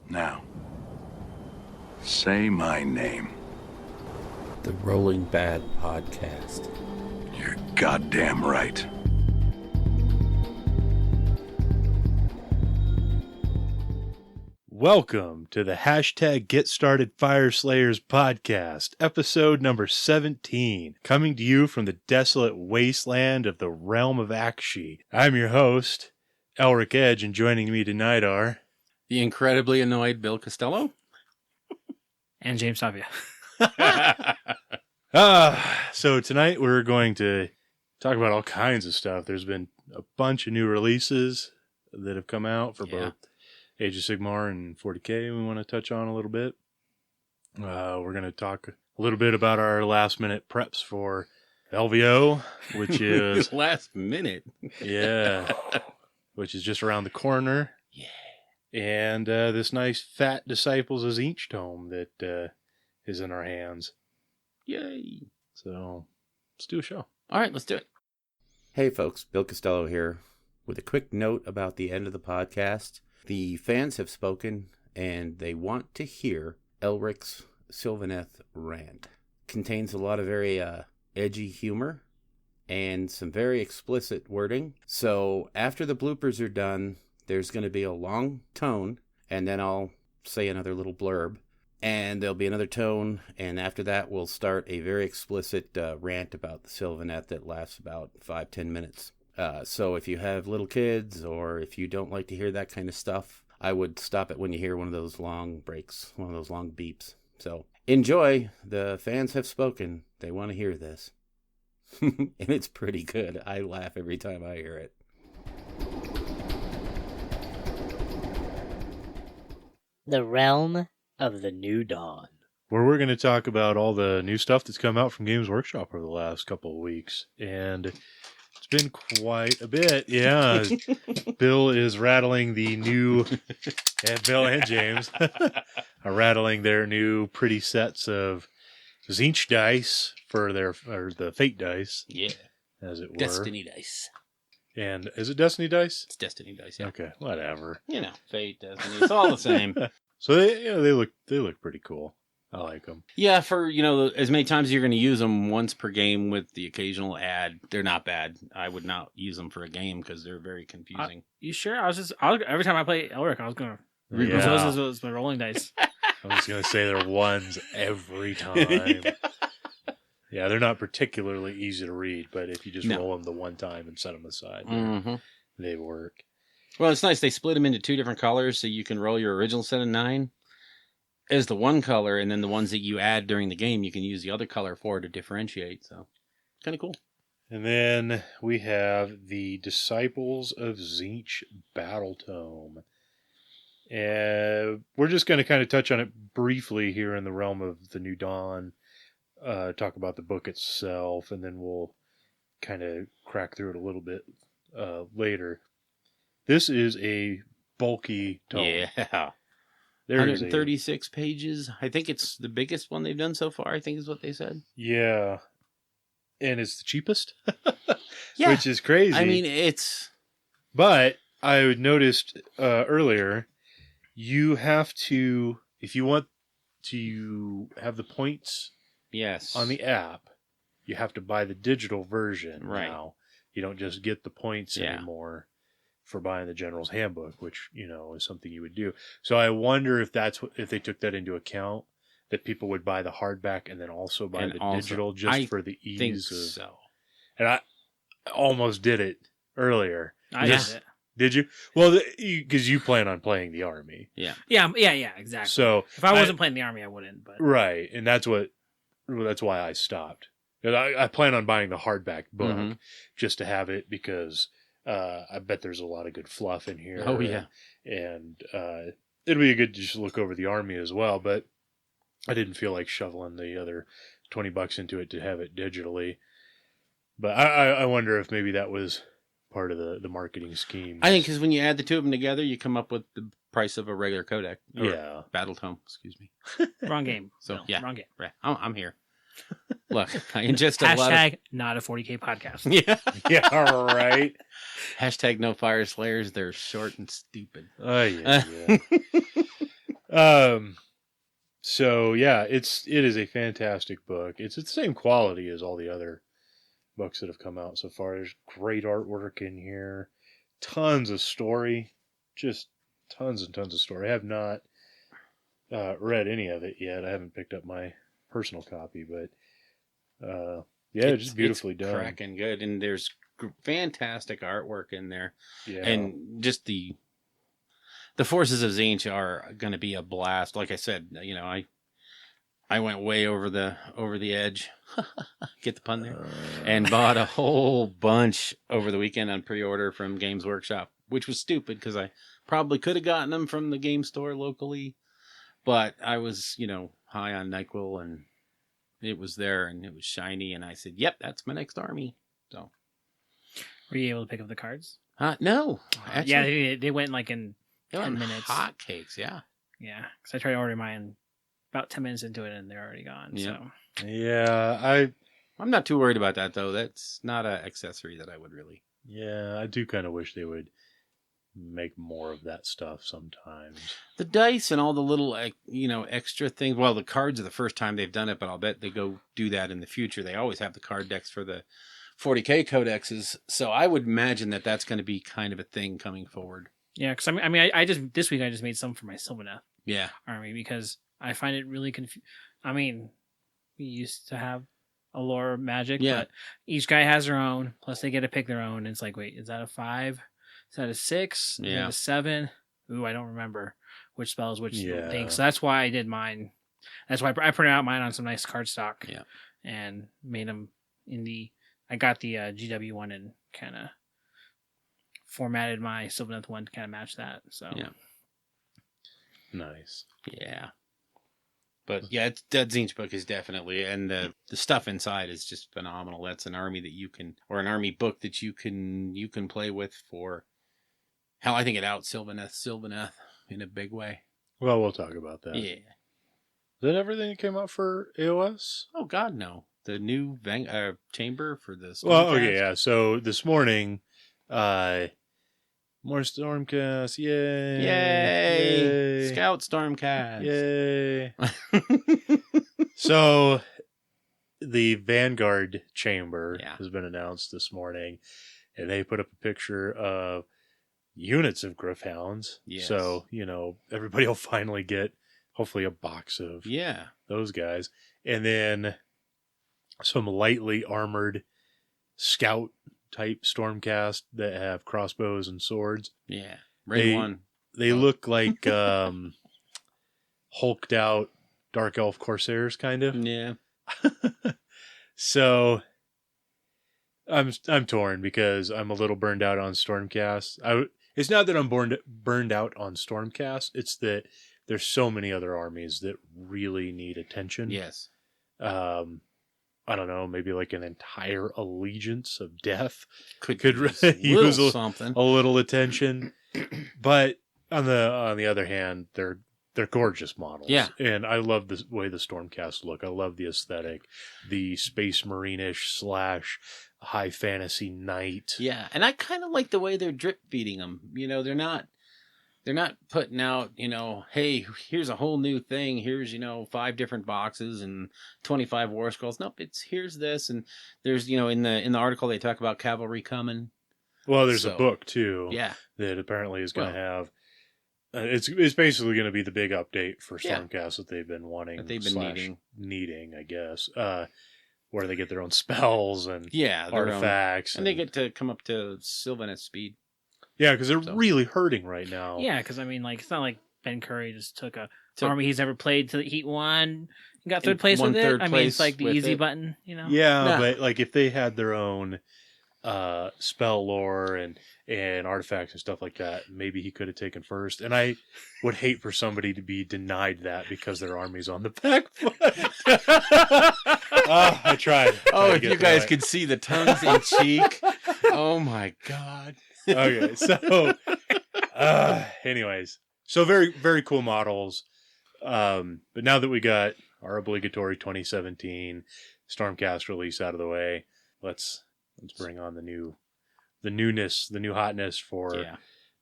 Now, say my name. The Rolling Bad Podcast. You're goddamn right. Welcome to the hashtag Get Started Fire Slayers podcast, episode number 17, coming to you from the desolate wasteland of the realm of Akshi. I'm your host, Elric Edge, and joining me tonight are... The incredibly annoyed Bill Costello. And James Savia. So tonight we're going to talk about all kinds of stuff. There's been a bunch of new releases that have come out for both Age of Sigmar and 40K we want to touch on a little bit. We're going to talk a little bit about our last minute preps for LVO, which is... Last minute? Yeah. Which is just around the corner. Yeah. And this nice fat Disciples of Tzeentch tome that is in our hands. Yay. So, let's do a show. All right, let's do it. Hey folks, Bill Costello here with a quick note about the end of the podcast. The fans have spoken and they want to hear Elric's Sylvaneth rant. Contains a lot of very edgy humor and some very explicit wording. So after the bloopers are done, there's going to be a long tone and then I'll say another little blurb. And there'll be another tone, and after that we'll start a very explicit rant about the Sylvaneth that lasts about 5-10 minutes. So if you have little kids, or if you don't like to hear that kind of stuff, I would stop it when you hear one of those long breaks, one of those long beeps. So enjoy. The fans have spoken. They want to hear this. And it's pretty good. I laugh every time I hear it. The Realm of the New Dawn, Where we're going to talk about all the new stuff that's come out from Games Workshop over the last couple of weeks. And it's been quite a bit. Yeah. Bill is rattling the new, and Bill and James are rattling their new pretty sets of Tzeentch dice for the Fate dice. Yeah. As it were. Destiny dice. And is it Destiny dice? It's Destiny dice, yeah. Okay, whatever. You know, Fate, Destiny, it's all the same. So they look pretty cool. I like them. Yeah, for, as many times as you're going to use them once per game with the occasional ad, they're not bad. I would not use them for a game because they're very confusing. You sure? Every time I play Elric, I was going to Yeah. those my rolling dice. I was going to say they're ones every time. Yeah, they're not particularly easy to read, but if you just roll them the one time and set them aside, they work. Well, it's nice. They split them into two different colors, so you can roll your original set of 9 as the one color, and then the ones that you add during the game, you can use the other color for to differentiate. So, kind of cool. And then we have the Disciples of Tzeentch Battle Tome. And we're just going to kind of touch on it briefly here in the realm of the New Dawn, talk about the book itself, and then we'll kind of crack through it a little bit later. This is a bulky tome. Yeah. There 136 pages. I think it's the biggest one they've done so far, I think is what they said. Yeah. And it's the cheapest. Yeah. Which is crazy. I mean, it's... But I noticed earlier, you have to, if you want to have the points on the app, you have to buy the digital version now. You don't just get the points anymore for buying the General's Handbook, which, is something you would do. So I wonder if if they took that into account, that people would buy the hardback and then also buy the digital just for the ease of... so. And I almost did it earlier. I did it. Did you? Well, because you plan on playing the army. Yeah, exactly. So if I wasn't playing the army, I wouldn't. But right, and that's why I stopped. I plan on buying the hardback book just to have it because I bet there's a lot of good fluff in here. Oh yeah, and it'd be good to just look over the army as well. But I didn't feel like shoveling the other $20 into it to have it digitally. But I wonder if maybe that was part of the marketing scheme. I think because when you add the two of them together, you come up with the price of a regular Codex. Yeah. Battle Tome, excuse me. Wrong game. So, no, yeah. Wrong game. Right. I'm here. Look, I ingest a lot of... Hashtag not a 40K podcast. Yeah. Yeah, right. Hashtag no fire slayers. They're short and stupid. Oh, yeah. So yeah, it is a fantastic book. It's the same quality as all the other books that have come out so far. There's great artwork in here, tons of story, just tons and tons of story. I have not read any of it yet. I haven't picked up my personal copy, but yeah, it's just beautifully done. Cracking good, and there's fantastic artwork in there, Yeah, and just the forces of Tzeentch are going to be a blast. Like I said, I went way over the edge, get the pun there, and bought a whole bunch over the weekend on pre-order from Games Workshop, which was stupid because I probably could have gotten them from the game store locally, but I was, high on NyQuil and it was there and it was shiny, and I said, "Yep, that's my next army." So, Were you able to pick up the cards? No, actually, Yeah, they went like in 10 minutes. Hotcakes, yeah. Yeah, because I tried to order mine about 10 minutes into it and they're already gone. Yeah. So yeah, I'm not too worried about that though. That's not an accessory that I would really. Yeah, I do kind of wish they would make more of that stuff sometimes. The dice and all the little, extra things. Well, the cards are the first time they've done it, but I'll bet they go do that in the future. They always have the card decks for the 40K codexes, so I would imagine that that's going to be kind of a thing coming forward. yeah, because I just this week I just made some for my Sylvaneth Yeah. army because I find it really confusing. I mean, we used to have a lore magic, Yeah. but each guy has their own. Plus, they get to pick their own. And it's like, wait, is that a 5? Is that a 6? Is Yeah. that a 7? Ooh, I don't remember which spells, which Yeah. things. So that's why I did mine. That's why I printed out mine on some nice cardstock. Yeah. And made them in the. I got the GW one and kind of formatted my Sylvaneth one to kind of match that. So Yeah. Nice. Yeah. But yeah, that Tzeentch book is definitely, and the stuff inside is just phenomenal. That's an army that you can, or an army book that you can play with for, hell, I think it out Sylvaneth in a big way. Well, we'll talk about that. Yeah. Is that everything that came out for AOS? Oh God, no. The new chamber for the Well, Stormcast. okay, yeah. So this morning, more Stormcast. Yay. Yay! Scout Stormcast. Yay. So the Vanguard chamber Yeah. has been announced this morning, and they put up a picture of units of Gryph-hounds. Yes. So, everybody will finally get, hopefully, a box of Yeah. those guys. And then some lightly armored scout type Stormcast that have crossbows and swords. Yeah. Ray one. They look like hulked out Dark Elf Corsairs, kind of. Yeah. So I'm torn because I'm a little burned out on Stormcast. It's not that I'm burned out on Stormcast. It's that there's so many other armies that really need attention. Yes. I don't know, maybe like an entire allegiance of death Could use use a something. little attention. But on the other hand, they're gorgeous models. Yeah. And I love the way the Stormcast look. I love the aesthetic, the Space Marine-ish / high fantasy knight. Yeah, and I kind of like the way they're drip feeding them. They're not putting out, hey, here's a whole new thing. Here's, 5 different boxes and 25 war scrolls. Nope, here's this, and there's, in the article they talk about cavalry coming. Well, there's a book too. Yeah. That apparently is going to have. It's basically going to be the big update for Stormcast that they've been wanting. That they've been needing, I guess. Where they get their own spells and their artifacts, and they get to come up to Sylvaneth speed. Yeah, because they're really hurting right now. Yeah, because it's not like Ben Curry just took a army he's never played to Heat 1 and got third place with it. I mean, it's like the easy button, Yeah, but like if they had their own spell lore and artifacts and stuff like that, maybe he could have taken first. And I would hate for somebody to be denied that because their army's on the back foot. I tried. Oh, if you guys could see the tongues in cheek. Oh my God. Okay, so anyways, so very, very cool models. But now that we got our obligatory 2017 Stormcast release out of the way, let's bring on the newness, the new hotness for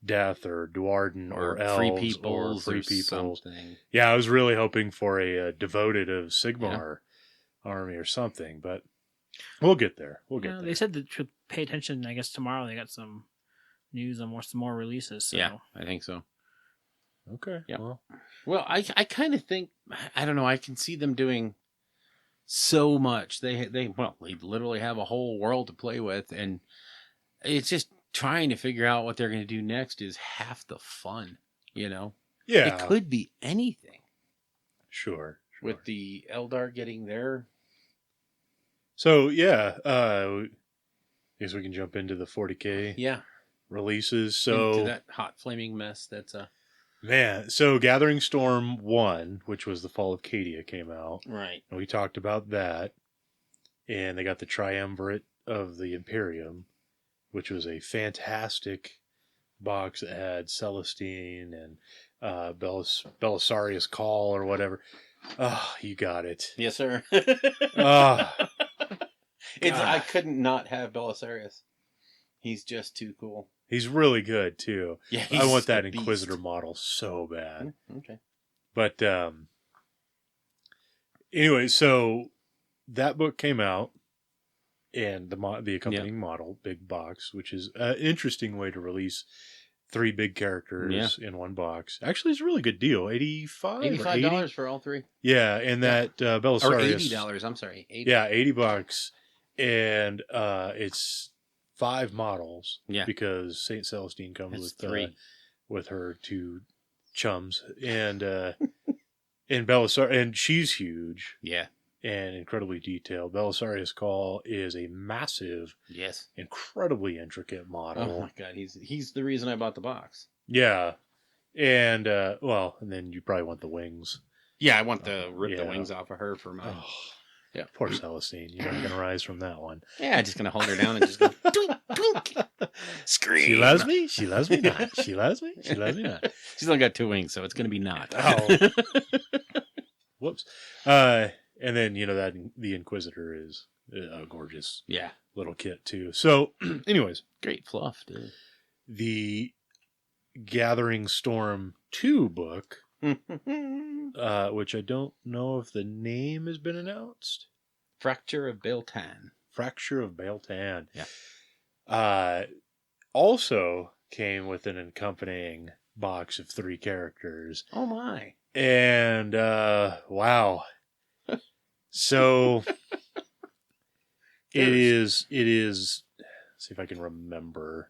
Death or Duarden or elves Free Peoples or Free Peoples. something. Yeah, I was really hoping for a devoted of Sigmar army or something, but we'll get there. We'll get there. They said that to pay attention. I guess tomorrow they got some news on some more releases. So. Yeah, I think so. Okay. Yeah. Well, I kind of think, I don't know, I can see them doing so much. They literally have a whole world to play with, and it's just trying to figure out what they're going to do next is half the fun, you know? Yeah. It could be anything. Sure. With the Eldar getting there. So, yeah, I guess we can jump into the 40K releases. So into that hot flaming mess that's man, so Gathering Storm 1, which was the Fall of Cadia, came out. right. And we talked about that. And they got the Triumvirate of the Imperium, which was a fantastic box that had Celestine and Belisarius Call or whatever. Oh, you got it. Yes, sir. Oh, I couldn't not have Belisarius. He's just too cool. he's really good, too. Yeah, I want that a beast. Inquisitor model so bad. Okay. But anyway, so that book came out, and the accompanying model, big box, which is an interesting way to release 3 big characters in one box. Actually, it's a really good deal. $85 for all 3. Yeah, and that Belisarius... Or $80, I'm sorry. 80. Yeah, $80. And it's 5 models. Yeah. Because St. Celestine comes That's with 3. With her 2 chums. And and Belisarius, and she's huge. Yeah. And incredibly detailed. Belisarius Call is a massive, incredibly intricate model. Oh my god, he's the reason I bought the box. Yeah. And and then you probably want the wings. Yeah, I want to rip the wings off of her for mine. Yeah. Poor Celestine. You're not gonna rise from that one. Yeah, just gonna hold her down and just go twink, twink. Scream. She loves me? She loves me not. She loves me? She loves me not. She's only got 2 wings, so it's gonna be not. Oh. Whoops. And then, that the Inquisitor is a gorgeous little kit, too. So, anyways. Great fluff, dude. The Gathering Storm 2 book, which I don't know if the name has been announced. Fracture of Bael'tan. Fracture of Bael'tan. Yeah. Also came with an accompanying box of 3 characters. Oh, my. And, wow. So it is, let's see if I can remember.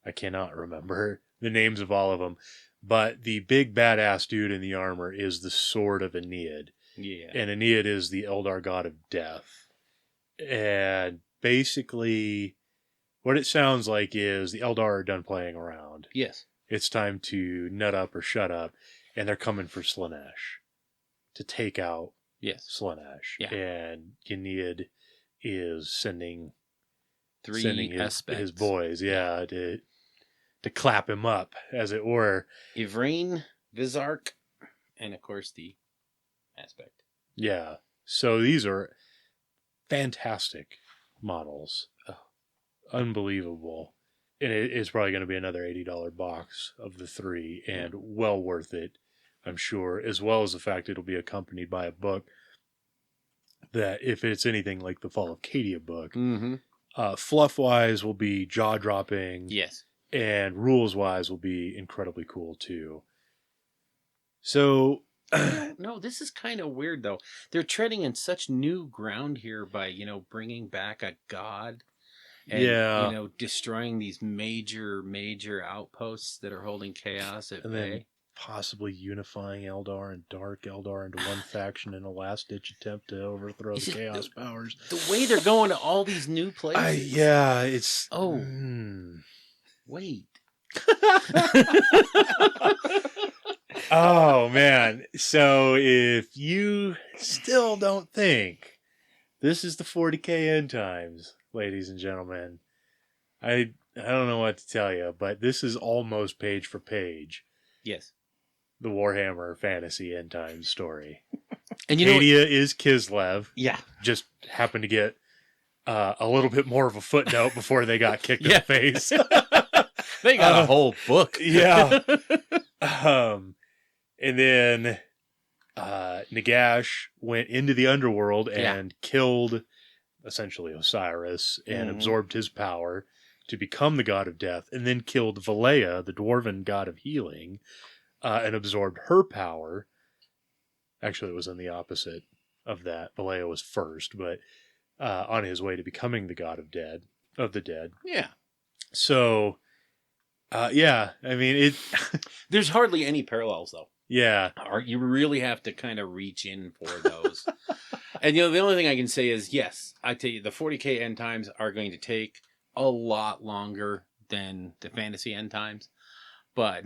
I cannot remember the names of all of them, but the big badass dude in the armor is the Sword of Aeneid. Yeah. And Aeneid is the Eldar god of death. And basically what it sounds like is the Eldar are done playing around. Yes. It's time to nut up or shut up, and they're coming for Slaanesh to take out Slaanesh. Yeah. And Aeneid is sending 3 his boys, to clap him up, as it were. Ivrain, Vizark, and of course the aspect. Yeah. So these are fantastic models. Oh, unbelievable. And it's probably going to be another $80 box of the 3, and well worth it, I'm sure, as well as the fact it'll be accompanied by a book that, if it's anything like the Fall of Cadia book, fluff-wise will be jaw-dropping. Yes. And rules-wise will be incredibly cool, too. So... No, this is kind of weird, though. They're treading in such new ground here by, bringing back a god. And, destroying these major outposts that are holding chaos at bay. Then possibly unifying Eldar and Dark Eldar into one faction in a last-ditch attempt to overthrow the Chaos Powers. The way they're going to all these new places. It's... Oh. Wait. Oh, man. So if you still don't think this is the 40K end times, ladies and gentlemen, I don't know what to tell you, but this is almost page for page. Yes. The Warhammer fantasy end times story. And Cadia is Kislev. Yeah. Just happened to get a little bit more of a footnote before they got kicked in the face. They got a whole book. Yeah. And then Nagash went into the underworld and killed essentially Osiris and absorbed his power to become the god of death, and then killed Valea, the dwarven god of healing, and absorbed her power. Actually, it was in the opposite of that. Valea was first, but on his way to becoming the god of the dead. Yeah. So, I mean, it. There's hardly any parallels, though. Yeah. You really have to kind of reach in for those. And, the only thing I can say is, yes, I tell you, the 40K end times are going to take a lot longer than the fantasy end times. But,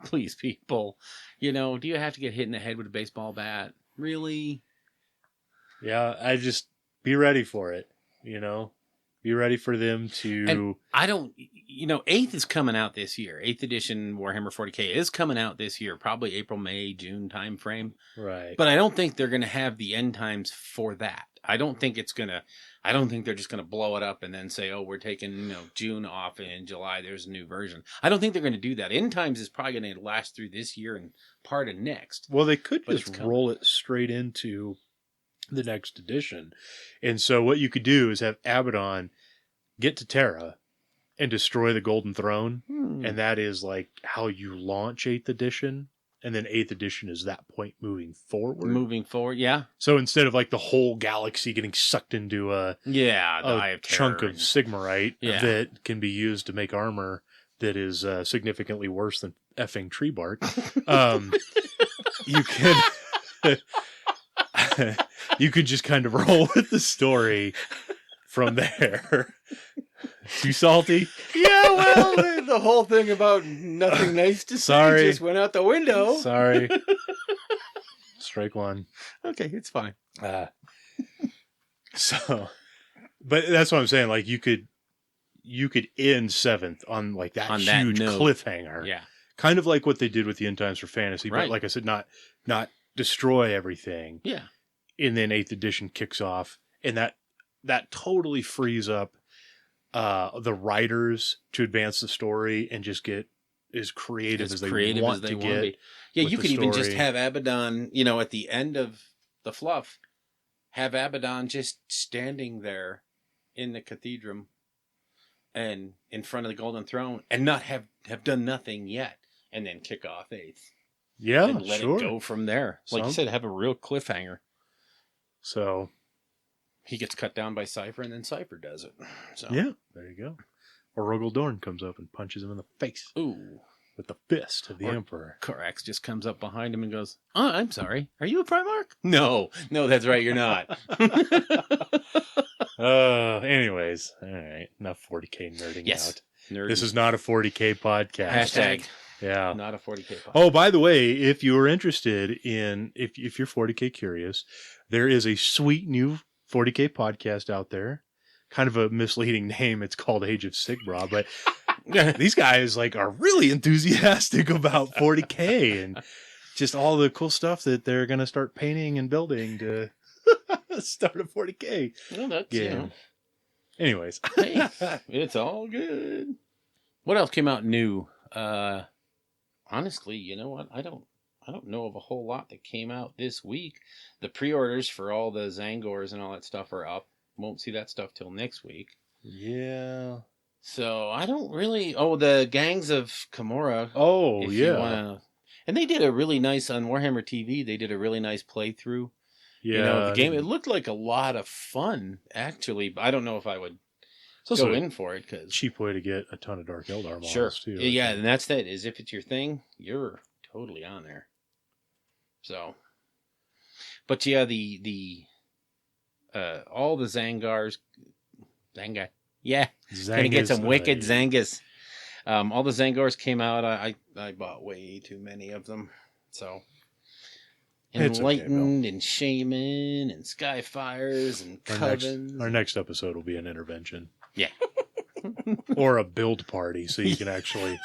please, people, do you have to get hit in the head with a baseball bat? Really? Yeah, I just be ready for it, Be ready for them to... And I don't... 8th is coming out this year. 8th edition Warhammer 40K is coming out this year. Probably April, May, June time frame. Right. But I don't think they're going to have the end times for that. I don't think they're just going to blow it up and then say, oh, we're taking, June off and in July there's a new version. I don't think they're going to do that. End times is probably going to last through this year and part of next. Well, they could just roll it straight into the next edition. And so what you could do is have Abaddon get to Terra and destroy the Golden Throne. And that is like how you launch 8th edition. And then 8th edition is that point moving forward. Yeah. So instead of like the whole galaxy getting sucked into a chunk of Sigmarite that can be used to make armor that is significantly worse than effing tree bark, you can you could just kind of roll with the story from there. Too salty? Yeah, well, the whole thing about nothing nice to say just went out the window. Sorry. Strike one. Okay, it's fine. So, but that's what I'm saying. Like you could end 7th on like that huge cliffhanger. Yeah. Kind of like what they did with the End Times for Fantasy, but like I said, not destroy everything. Yeah. And then 8th edition kicks off, and that totally frees up the writers to advance the story and just get as creative as they want to get. Yeah, you could even just have Abaddon, at the end of the fluff, have Abaddon just standing there in the cathedral and in front of the Golden Throne and not have done nothing yet, and then kick off 8th. Yeah, and let it go from there. Like you said, have a real cliffhanger. So he gets cut down by Cypher, and then Cypher does it. So yeah, there you go. Or Rogel Dorn comes up and punches him in the face. Ooh. With the fist of the Emperor. Korax just comes up behind him and goes, "Oh, I'm sorry. Are you a Primarch?" No, that's right. You're not. Anyways, all right. Enough 40K nerding out. Nerdy. This is not a 40K podcast. Hashtag. Yeah. Not a 40K podcast. Oh, by the way, if you are interested in, if you're 40K curious, there is a sweet new 40K podcast out there. Kind of a misleading name. It's called Age of Sigmar, but these guys are really enthusiastic about 40K and just all the cool stuff that they're going to start painting and building to start a 40K game. Anyways, hey, it's all good. What else came out new? Honestly, you know what? I don't know of a whole lot that came out this week. The pre-orders for all the Zangors and all that stuff are up. Won't see that stuff till next week. Yeah. So I don't really. Oh, the Gangs of Kimura. Oh, yeah. And they did a really nice on Warhammer TV. They did a really nice playthrough. Yeah. The game. It looked like a lot of fun, actually. But I don't know if I would go in for it because cheap way to get a ton of Dark Eldar models too. Yeah, and that's that. Is if it's your thing, you're totally on there. So, but yeah, the all the Zangars, gonna get some wicked Zangas. All the Zangors came out. I bought way too many of them. So Enlightened and Shaman and Skyfires and Covens. Our next episode will be an intervention. Yeah. Or a build party so you can actually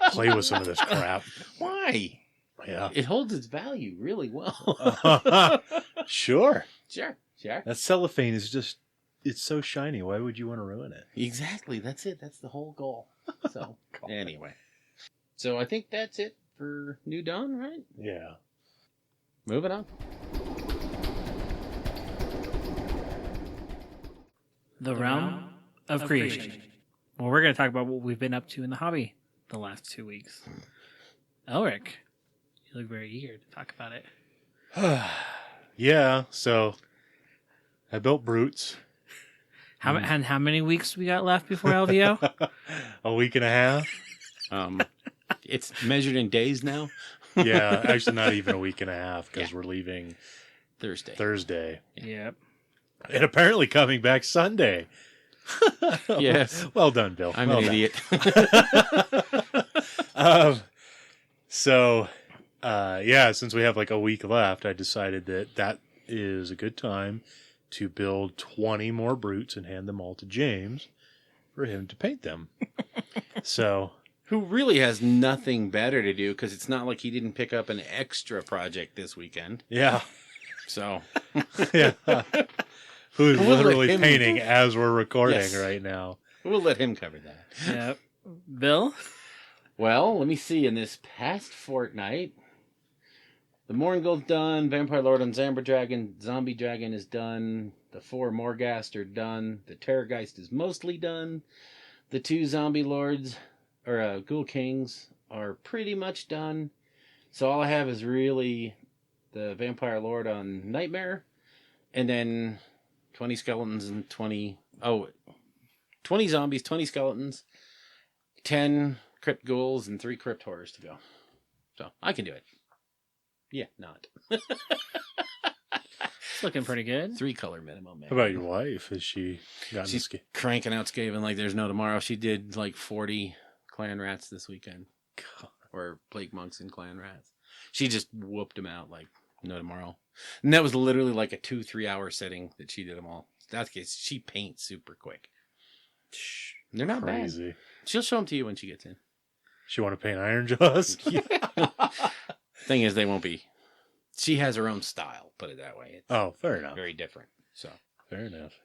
play with some of this crap. Why? Yeah. It holds its value really well. Sure. Sure. That cellophane is just it's so shiny. Why would you want to ruin it? Exactly. That's it. That's the whole goal. So, anyway. So, I think that's it for New Dawn, right? Yeah. Moving on. The realm of creation. Well, we're going to talk about what we've been up to in the hobby the last 2 weeks. Elric, you look very eager to talk about it. Yeah, so I built brutes. And how many weeks we got left before LVO? A week and a half. It's measured in days now. Yeah, actually not even a week and a half because we're leaving Thursday. Yep. And apparently coming back Sunday. Yes. Well done, Bill. I'm well an done. idiot. Since we have like a week left, I decided that is a good time to build 20 more brutes and hand them all to James for him to paint them. So, Who really has nothing better to do because it's not like he didn't pick up an extra project this weekend. yeah. So, Yeah. Who's We'll let literally him- painting as we're recording Yes. right now. we'll let him cover that. Yep. Bill? Well, let me see. In this past fortnight, the Mourngull's done. Vampire Lord and Zamber Dragon, Zombie Dragon is done. The 4 Morghast are done. The Terrorgeist is mostly done. The 2 Zombie Lords, or Ghoul Kings, are pretty much done. So all I have is really the Vampire Lord on Nightmare, and then 20 skeletons and 20 zombies, 20 skeletons, 10 crypt ghouls, and 3 crypt horrors to go. So I can do it. Yeah, not. It's looking pretty good. 3 color minimum, man. How about your wife? Has she gotten She's cranking out Skaven like there's no tomorrow. She did like 40 clan rats this weekend. Or plague monks and clan rats. She just whooped them out like no tomorrow. And that was literally like a 2-3 hour setting that she did them all. That's the case. She paints super quick. They're not crazy? bad. She'll show them to you when she gets in. She want to paint Iron Jaws? Thing is, they won't be. She has her own style, put it that way. It's Oh, fair enough. very different. So, Fair enough.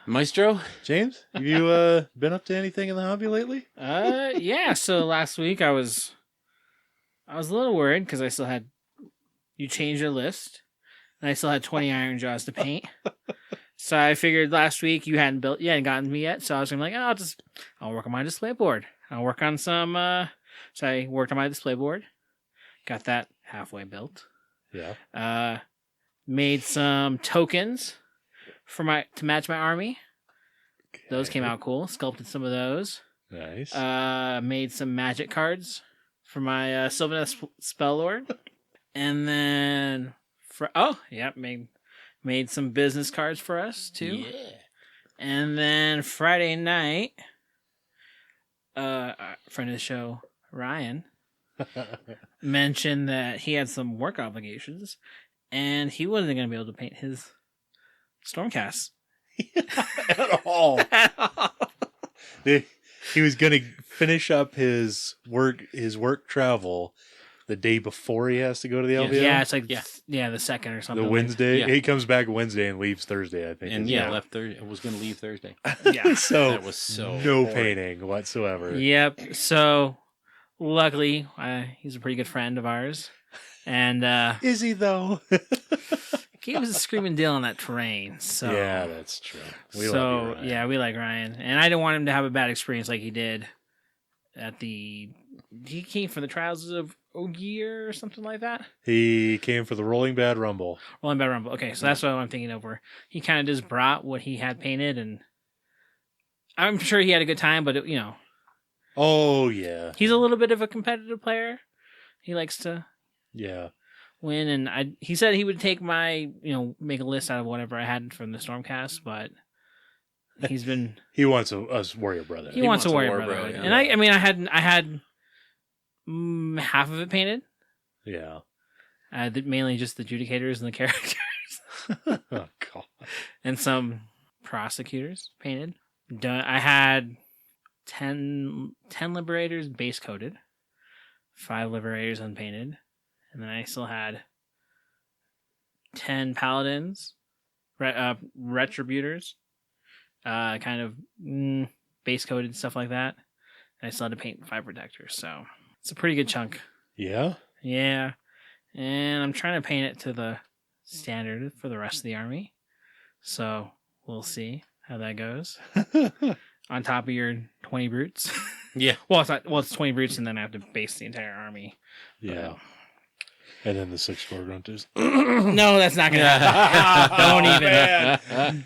Maestro? James, have you been up to anything in the hobby lately? Yeah, so last week I was a little worried because I still had, you changed your list, and I still had 20 Iron Jaws to paint. So I figured last week you hadn't gotten me yet, so I was gonna be like, I'll work on my display board. I'll work on some, so I worked on my display board, got that halfway built. Yeah. Made some tokens to match my army. Those came out cool. Sculpted some of those. Nice. Made some magic cards for my Sylvaneth Spelllord. And then made some business cards for us too. Yeah. And then Friday night, a friend of the show, Ryan, mentioned that he had some work obligations and he wasn't going to be able to paint his Stormcast At all. He was going to finish up his work travel the day before he has to go to the LVO. Yeah, it's like the second or something. The Wednesday. Yeah. He comes back Wednesday and leaves Thursday, I think. And Yeah. left Thursday. I was going to leave Thursday. Yeah. So That was so no boring. painting whatsoever. Yep. So luckily, he's a pretty good friend of ours, and Is he though? he was a screaming deal on that terrain. So Yeah, that's true. We love you, Ryan. yeah, we like Ryan, and I didn't want him to have a bad experience like he did at the. He came for the Trials of Ogier or something like that. He came for the Rolling Bad Rumble. Rolling Bad Rumble. Okay, so that's what I'm thinking of. Where he kind of just brought what he had painted, and I'm sure he had a good time. But Oh yeah. he's a little bit of a competitive player. He likes to Yeah. win, and he said he would take my make a list out of whatever I had from the Stormcast, but he's been He wants a warrior brother. he wants a warrior war brother, bro, and I had half of it painted. Yeah. Mainly just the adjudicators and the characters, Oh god. and some prosecutors painted. I had 10 liberators base coated, 5 liberators unpainted, and then I still had 10 paladins retributors, kind of base coated stuff like that. And I still had to paint 5 protectors, so it's a pretty good chunk. Yeah? Yeah, and I'm trying to paint it to the standard for the rest of the army, so we'll see how that goes. On top of your 20 brutes. Yeah. Well, it's not. Well, it's 20 brutes, and then I have to base the entire army. Yeah. And then the 6 Gore Grunters. No, that's not gonna happen.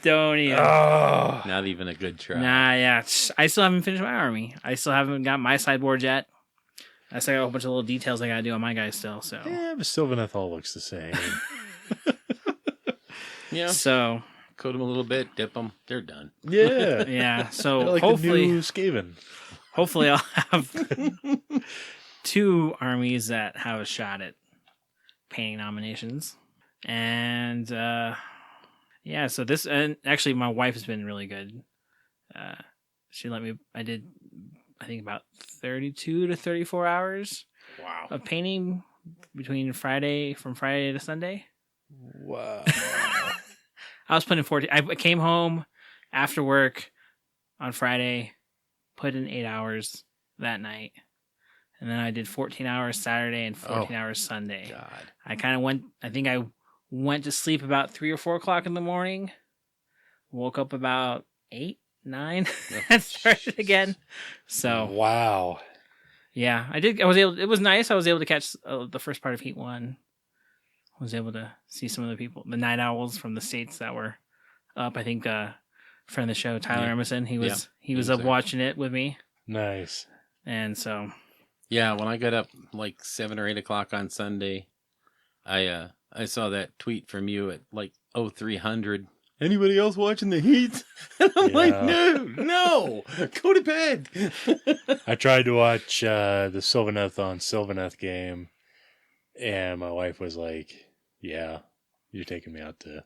Don't even. Oh. Not even a good try. Nah, yeah. I still haven't finished my army. I still haven't got my sideboard yet. I still got a whole bunch of little details I gotta do on my guys still. So Yeah, but Sylvaneth all looks the same. Yeah. So Coat them a little bit, dip them. They're done. Yeah. yeah. So They're like hopefully, the new Skaven. hopefully I'll have 2 armies that have a shot at painting nominations. And yeah, so this, and actually my wife has been really good. She let me, I did, I think about 32 to 34 hours Wow. of painting from Friday to Sunday. Wow. I was putting 14. I came home after work on Friday, put in 8 hours that night, and then I did 14 hours Saturday and 14 hours Sunday. God. I kind of went. I think I went to sleep about 3 or 4 o'clock in the morning. Woke up about 8, 9, and started again. So Wow. yeah, I did. I was able. It was nice. I was able to catch the first part of Heat 1. I was able to see some of the people, the night owls from the States that were up. I think friend of the show, Tyler Emerson, he was up there. watching it with me. Nice. And so Yeah, when I got up like 7 or 8 o'clock on Sunday, I saw that tweet from you at like 0300. Anybody else watching the Heat? And I'm like, no, go to bed. I tried to watch the Sylvaneth on Sylvaneth game, and my wife was like, yeah, you're taking me out to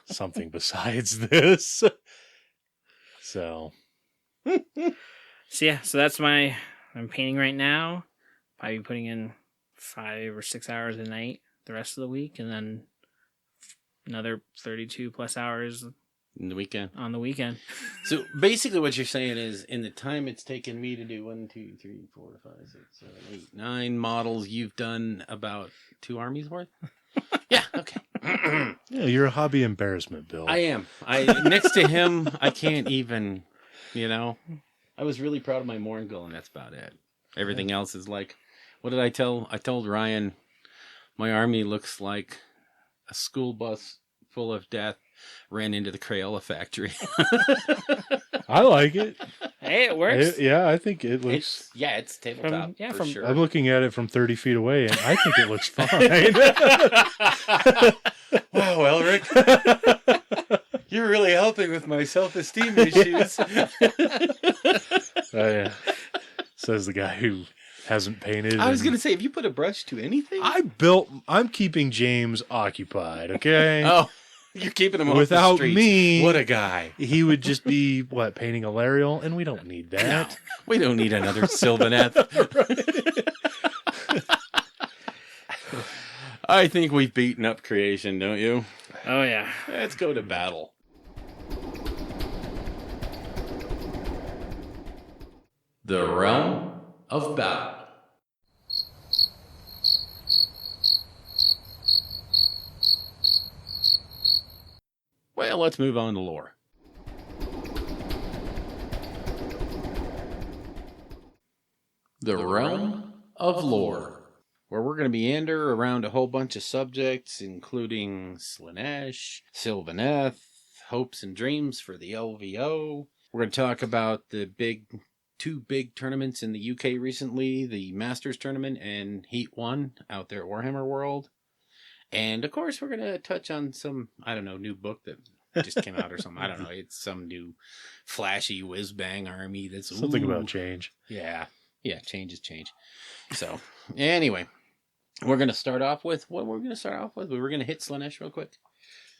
something besides this. So yeah, so that's I'm painting right now. Probably putting in 5 or 6 hours a night the rest of the week, and then another 32 plus hours In the weekend. on the weekend. So basically what you're saying is in the time it's taken me to do 1, 2, 3, 4, 5, 6, 7, 8, 9 models, you've done about 2 armies worth? Yeah, okay. yeah, you're a hobby embarrassment, Bill. I am. Next to him, I can't even, I was really proud of my Morngul, and that's about it. Everything else is like, what did I tell? I told Ryan, my army looks like a school bus full of death ran into the Crayola factory. I like it. Hey, it works. Yeah, I think it looks. It's tabletop for sure. I'm looking at it from 30 feet away, and I think it looks fine. Wow, Elric. You're really helping with my self-esteem issues. Says the guy who hasn't painted. I was going to say, have you put a brush to anything? I'm keeping James occupied, okay? Oh, you're keeping him off Without the streets. me, What a guy. He would just be, painting a Larial, and we don't need that. No, we don't need another Sylvaneth. I think we've beaten up creation, don't you? Oh, yeah. Let's go to battle. The Realm of Battle. Well, let's move on to lore. The Realm of Lore, where we're going to meander around a whole bunch of subjects, including Slaanesh, Sylvaneth, hopes and dreams for the LVO. We're going to talk about the two big tournaments in the UK recently, the Masters Tournament and Heat 1 out there at Warhammer World. And, of course, we're going to touch on some, new book that just came out or something. I don't know. It's some new flashy whiz-bang army that's... Something about change. Yeah. Yeah, change is change. So, anyway, we're going to start off with... What we're going to start off with? We were going to hit Slaanesh real quick.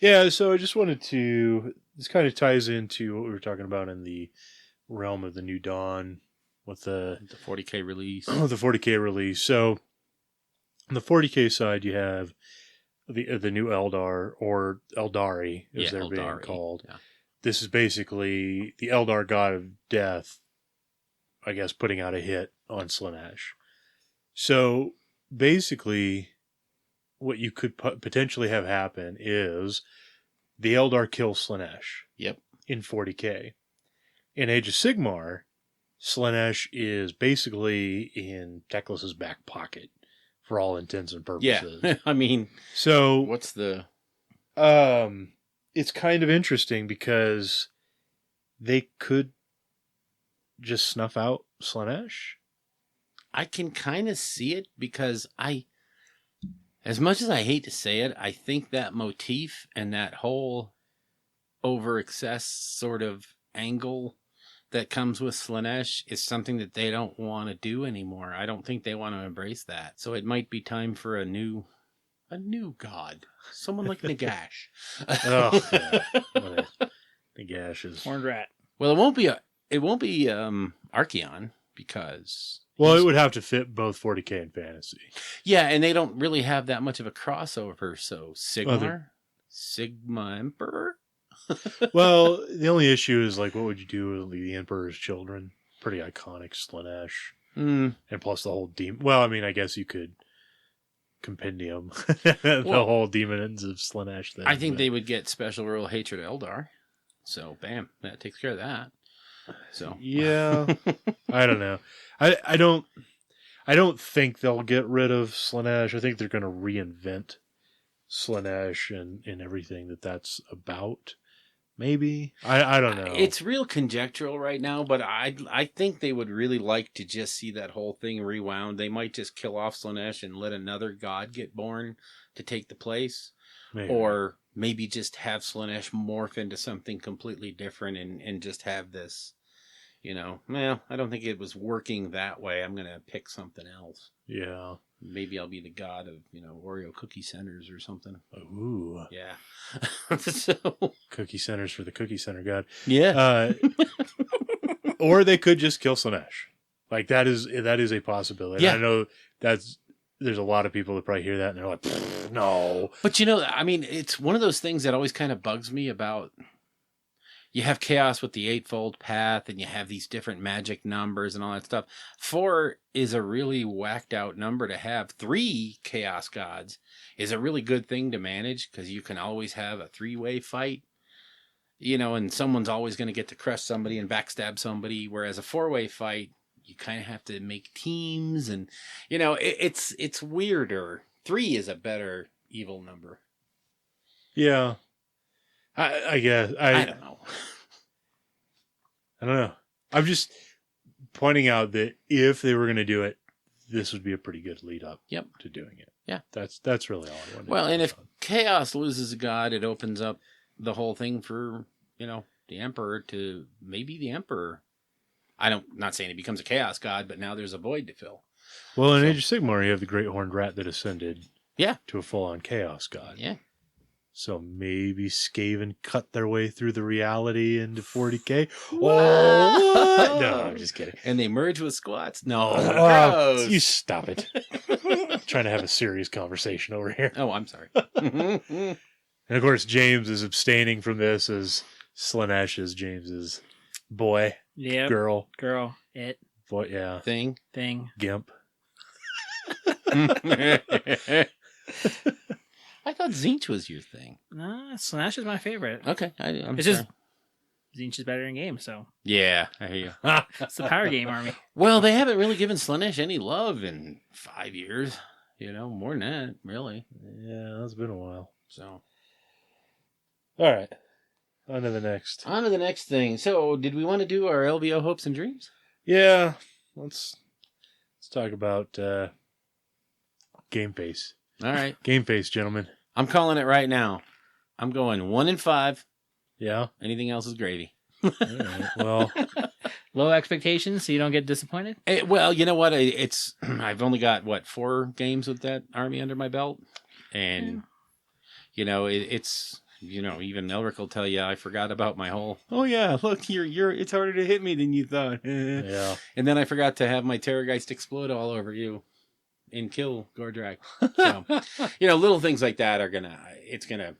Yeah, so I just wanted to... This kind of ties into what we were talking about in the realm of the New Dawn with the 40K release. The 40K release. So, on the 40K side, you have the new Eldar, or Eldari, as they're being Eldari. called. Yeah. This is basically the Eldar god of death, I guess, putting out a hit on Slaanesh. So basically, what you could potentially have happen is the Eldar kill Slaanesh. Yep. In 40k. In Age of Sigmar, Slaanesh is basically in Teclis's back pocket for all intents and purposes. Yeah. I mean, so what's the... it's kind of interesting because they could just snuff out Slaanesh. I can kind of see it because as much as I hate to say it, I think that motif and that whole over excess sort of angle that comes with Slaanesh is something that they don't want to do anymore. I don't think they want to embrace that. So it might be time for a new god. Someone like Nagash. Oh, yeah. Nagash is... Horned rat. Well, it won't be Archeon because... Well, it would have to fit both 40k and fantasy. Yeah, and they don't really have that much of a crossover, so Sigma Emperor? Well, the only issue is, like, what would you do with the Emperor's Children? Pretty iconic Slaanesh. And plus the whole demon... Well, I mean, I guess you could compendium the whole demons of Slaanesh thing. I think they would get special rule hatred of Eldar. So, bam, that takes care of that. So yeah, I don't know. I don't think they'll get rid of Slaanesh. I think they're going to reinvent Slaanesh and everything that's about. Maybe I don't know. It's real conjectural right now, but I think they would really like to just see that whole thing rewound. They might just kill off Slaanesh and let another god get born to take the place, or maybe just have Slaanesh morph into something completely different and just have this. Well, I don't think it was working that way. I'm going to pick something else. Yeah. Maybe I'll be the god of, Oreo cookie centers or something. Ooh. Yeah. So... Cookie centers for the cookie center god. Yeah. Or they could just kill Slaanesh. Like, that is a possibility. Yeah. And I know there's a lot of people that probably hear that and they're like, no. But it's one of those things that always kind of bugs me about... You have chaos with the eightfold path, and you have these different magic numbers and all that stuff. 4 is a really whacked out number to have. 3 chaos gods is a really good thing to manage because you can always have a 3-way fight, and someone's always going to get to crush somebody and backstab somebody. Whereas a 4-way fight, you kind of have to make teams, and it's weirder. 3 is a better evil number. Yeah. I guess. I don't know. I don't know. I'm just pointing out that if they were going to do it, this would be a pretty good lead up to doing it. Yeah. That's really all I wanted. Well, and if Chaos loses a god, it opens up the whole thing for, the Emperor to maybe the Emperor. Not saying he becomes a Chaos god, but now there's a void to fill. Well, in Age of Sigmar, you have the Great Horned Rat that ascended to a full-on Chaos god. Yeah. So maybe Skaven cut their way through the reality into 40k. What? Oh, what? No, I'm just kidding. And they merge with squats? No. Gross. You stop it. I'm trying to have a serious conversation over here. Oh, I'm sorry. And of course, James is abstaining from this as Slaanesh is James's boy. Yep. Girl. It. Boy, yeah. Thing. Gimp. I thought Zinch was your thing. No, Slaanesh is my favorite. Okay. I'm it's sorry. just Zinch is better in game, so. Yeah, I hear you. It's the power game army. Well, they haven't really given Slaanesh any love in 5 years. More than that, really. Yeah, it's been a while. So. All right. On to the next. On to the next thing. So, did we want to do our LVO hopes and dreams? Yeah. Let's talk about Gameface. All right. Gameface, gentlemen. I'm calling it right now. I'm going 1-5. Yeah. Anything else is gravy. All right. Well, low expectations so you don't get disappointed? Well, you know what? I've only got, 4 games with that army under my belt. And, it's... even Elric will tell you I forgot about my whole. Oh yeah, look, it's harder to hit me than you thought. yeah. And then I forgot to have my Terrorgeist explode all over you. and kill Gordrak. So, little things like that are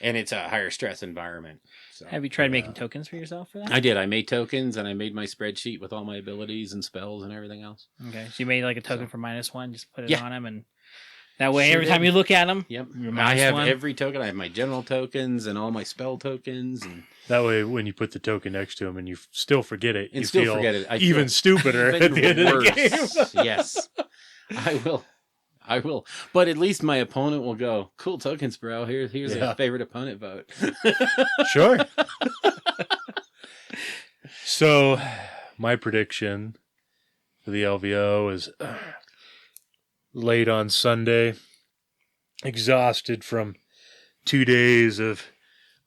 and it's a higher stress environment. So, Have you tried making tokens for yourself for that? I did. I made tokens, and I made my spreadsheet with all my abilities and spells and everything else. Okay, so you made like a token for -1, just put it Yeah. on them, and that way Sure every time did. you look at them, Yep. you're I have -1. every token. I have my general tokens and all my spell tokens, and That way, when you put the token next to him and you still forget it, you still feel forget it. I even feel stupider at the end of the worse. game. Yes, I will. But at least my opponent will go, "Cool tokens, bro. Here's a favorite opponent vote." Sure. So, my prediction for the LVO is late on Sunday, exhausted from 2 days of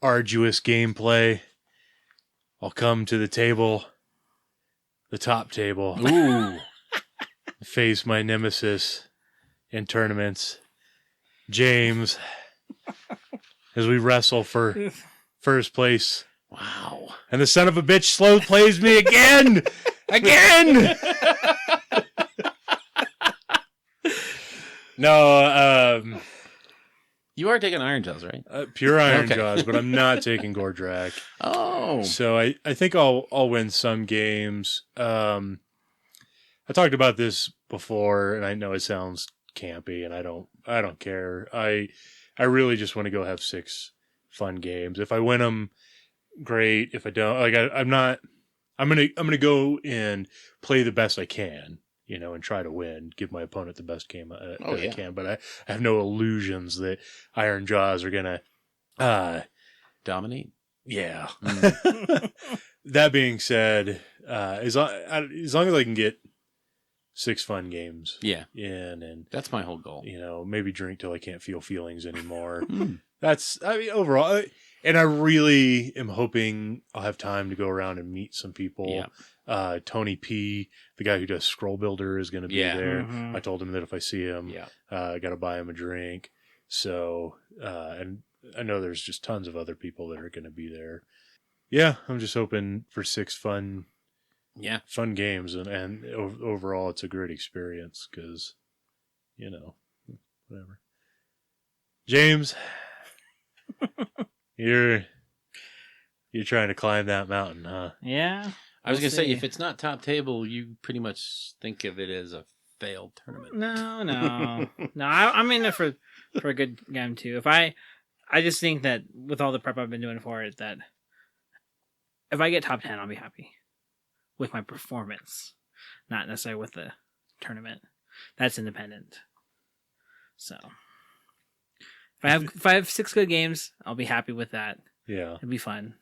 arduous gameplay. I'll come to the table, the top table, Ooh. face my nemesis in tournaments, James, as we wrestle for first place. Wow. And the son of a bitch slow plays me again! Again! No, You are taking Iron Jaws, right? pure Iron Okay. Jaws, but I'm not taking Gordrak. Oh. So I think I'll win some games. I talked about this before, and I know it sounds campy, and I don't care. I really just want to go have 6 fun games. If I win them, great. If I don't, I'm gonna go and play the best I can, and try to win, give my opponent the best game that I can. But I have no illusions that Iron Jaws are gonna dominate. Yeah. That being said, as long as I can get 6 fun games Yeah. in, and That's my whole goal. maybe drink till I can't feel feelings anymore. Overall, and I really am hoping I'll have time to go around and meet some people. Yeah. Tony P, the guy who does Scroll Builder, is going to be there. Mhm. I told him that if I see him, Yeah. I got to buy him a drink. So, and I know there's just tons of other people that are going to be there. Yeah, I'm just hoping for 6 fun games, and overall it's a great experience because, whatever. James, you're trying to climb that mountain, huh? Yeah. I was We'll going to say, see. if it's not top table, you pretty much think of it as a failed tournament. No. I'm in it for a good game too. I just think that with all the prep I've been doing for it, that if I get top 10, I'll be happy with my performance, not necessarily with the tournament. That's independent. So if I have 6 good games, I'll be happy with that. Yeah. It'd be fun.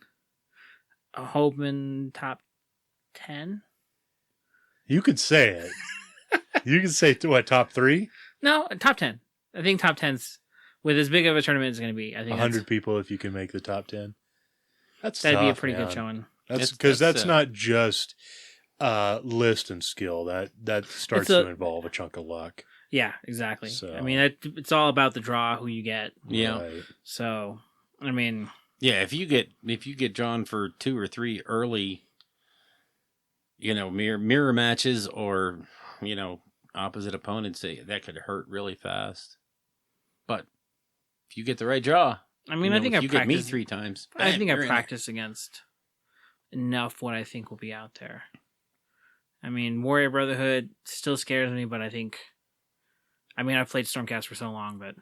I'm hoping top 10. You could say it. You could say top 3? No, top 10. I think top 10's with as big of a tournament as it's going to be. I think 100 people if you can make the top 10. That'd that'd be a pretty good showing. That's because that's not just list and skill. That starts to involve a chunk of luck. Yeah, exactly. So- I mean, it's all about the draw, who you get. Yeah. Right. So, I mean, Yeah, if you get drawn for 2 or 3 early, mirror matches or, opposite opponents, that could hurt really fast. But if you get the right draw, I think if I've you get me practiced. 3 times. I think you're I've in practiced against enough what I think will be out there. I mean, Warrior Brotherhood still scares me, but I've played Stormcast for so long, but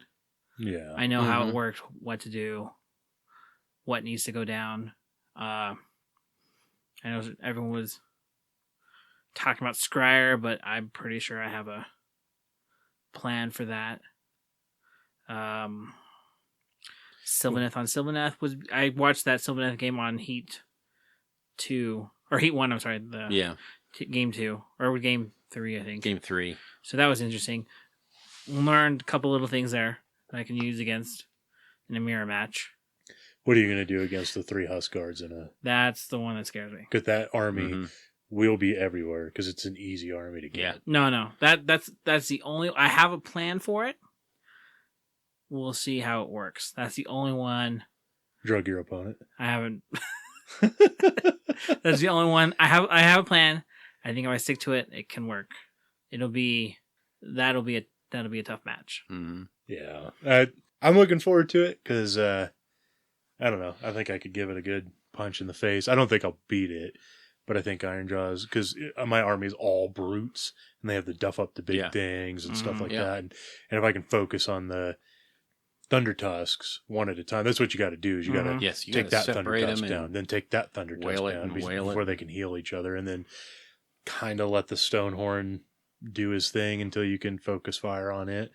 Yeah. I know how it worked, what to do, what needs to go down. I know everyone was talking about Scryer, but I'm pretty sure I have a plan for that. Sylvaneth on Sylvaneth I watched that Sylvaneth game on Heat 2 or Heat 1. I'm sorry, game 2 or game 3, I think. Game 3. So that was interesting. Learned a couple little things there that I can use against in a mirror match. What are you going to do against the 3 Huskguards in a... That's the one that scares me. Because that army Mhm. will be everywhere because it's an easy army to get. Yeah. No. That's the only. I have a plan for it. We'll see how it works. That's the only one. Drug your opponent. I haven't. That's the only one. I have a plan. I think if I stick to it, it can work. It'll be that'll be a tough match. Mm-hmm. Yeah. I'm looking forward to it because I don't know. I think I could give it a good punch in the face. I don't think I'll beat it, but I think Ironjaw's, because my army is all brutes and they have to duff up the big things and stuff like that. And if I can focus on the Thunder Tusks one at a time, that's what you got to do. Is you got to take that Thunder Tusk down, then take that Thunder Tusk down before they can heal each other, and then kind of let the Stonehorn do his thing until you can focus fire on it.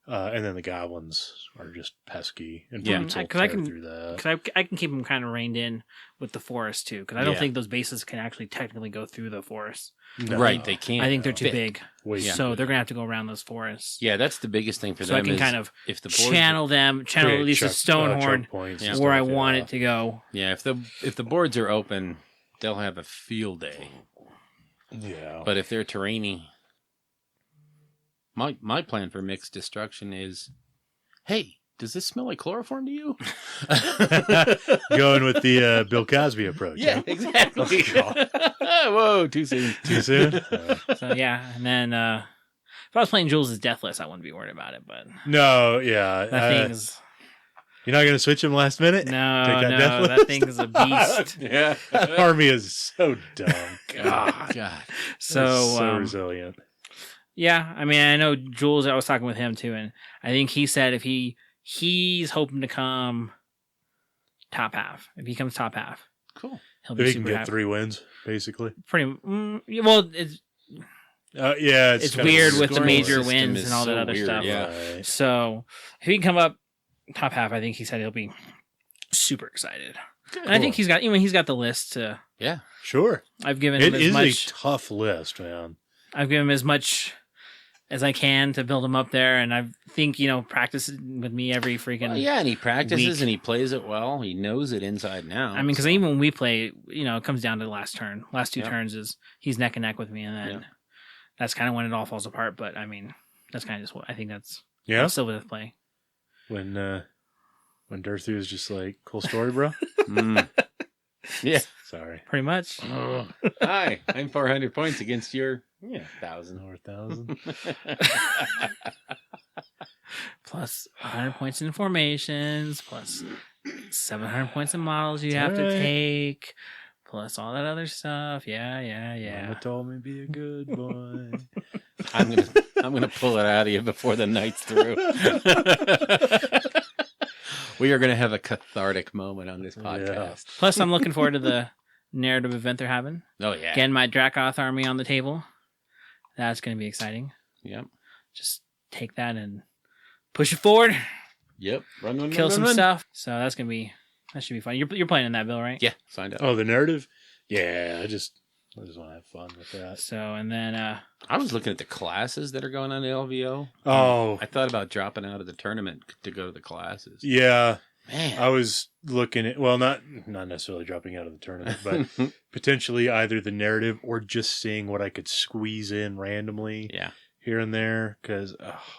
And then the goblins are just pesky and because I can keep them kind of reined in with the forest too, because I don't think those bases can actually technically go through the forest. No. Right, they can't. I think they're too big, so big. they're gonna have to go around those forests. Yeah, that's the biggest thing for so them. I can kind of if the channel at least a Stonehorn where I want it to go. Yeah, if the boards are open, they'll have a field day. Yeah, but if they're terrainy. My plan for mixed destruction is, hey, does this smell like chloroform to you? Going with the Bill Cosby approach. Yeah, exactly. Whoa, too soon. Too soon? So, yeah, and then if I was playing Jules' Deathless, I wouldn't be worried about it, but... No, yeah. That thing's... You're not going to switch him last minute? No, that thing's a beast. Yeah. That army is so dumb. God. So resilient. Yeah, I mean, I know Jules, I was talking with him too, and I think he said if he's hoping to come top half. If he comes top half. Cool. He'll be if he super can get happy. 3 wins, basically. Well, it's... it's weird with the major wins and all that other stuff. Yeah. Right. So, if he can come up top half, I think he said he'll be super excited. And I think he's got the list to... Yeah. Sure. I've given him as much... It is a tough list, man. I've given him as much as I can to build him up there, and I think, practice with me every freaking and he practices week. And he plays it well. He knows it inside and out. I mean, because even when we play, it comes down to the last turn. Last 2 turns is he's neck and neck with me, and then that's kind of when it all falls apart. But I mean, that's kind of just what I think. That's still with play. When Durthu is just like, cool story, bro. Yeah, sorry. Pretty much. Oh, hi, I'm 400 points against your 1,000 or 1,000. Plus 100 points in formations, plus 700 points in models you have to take, plus all that other stuff. Yeah. Mama told me be a good boy. I'm gonna pull it out of you before the night's through. We are gonna have a cathartic moment on this podcast. Yeah. Plus, I'm looking forward to the narrative event they're having. Oh yeah, getting my Dracoth army on the table. That's gonna be exciting. Yep. Just take that and push it forward. Yep. Run, kill some stuff. So that should be fun. You're playing in that, Bill, right? Yeah, signed up. Oh, the narrative? Yeah, I just want to have fun with that. So, and then I was looking at the classes that are going on the LVO. Oh, I thought about dropping out of the tournament to go to the classes. Yeah, man, I was looking at not necessarily dropping out of the tournament, but potentially either the narrative or just seeing what I could squeeze in randomly. Yeah. Here and there, because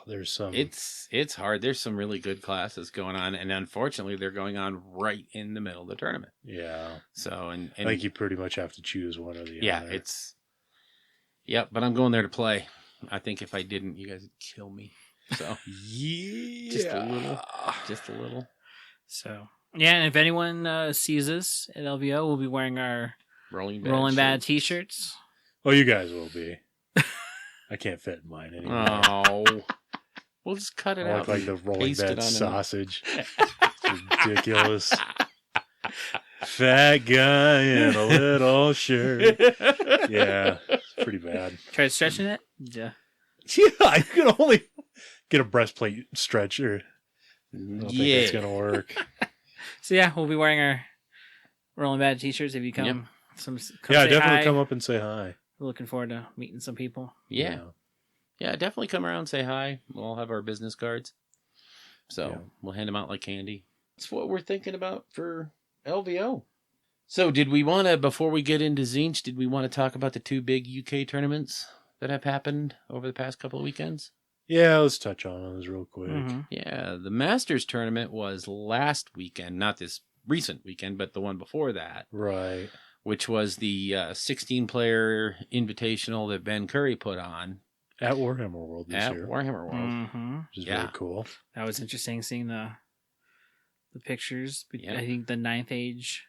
there's some. It's hard. There's some really good classes going on, and unfortunately, they're going on right in the middle of the tournament. Yeah. So and I think you pretty much have to choose one or the other. Yeah, but I'm going there to play. I think if I didn't, you guys would kill me. So yeah, just a little. So yeah, and if anyone sees us at LVO, we'll be wearing our Rolling Bad t-shirts. Oh, you guys will be. I can't fit in mine anymore. Oh, we'll just cut it I out. look like the Rolling Bad sausage. It's ridiculous. Fat guy in a little shirt. Yeah, it's pretty bad. Try stretching it? Yeah. Yeah, I can only get a breastplate stretcher. I don't think that's going to work. So yeah, we'll be wearing our Rolling Bad t-shirts if you come. Yep. Come definitely hi. Come up and say hi. We're looking forward to meeting some people. Yeah, definitely come around and say hi. We'll all have our business cards. So we'll hand them out like candy. That's what we're thinking about for LVO. So did we want to, before we get into Zinch, did we want to talk about the 2 big UK tournaments that have happened over the past couple of weekends? Yeah, let's touch on those real quick. Mm-hmm. Yeah, the Masters tournament was last weekend, not this recent weekend, but the one before that. Right. Which was the 16-player invitational that Ben Curry put on At Warhammer World this at year. Warhammer World. Mm-hmm. Which is Yeah. very cool. That was interesting seeing the pictures. Yeah. I think the Ninth Age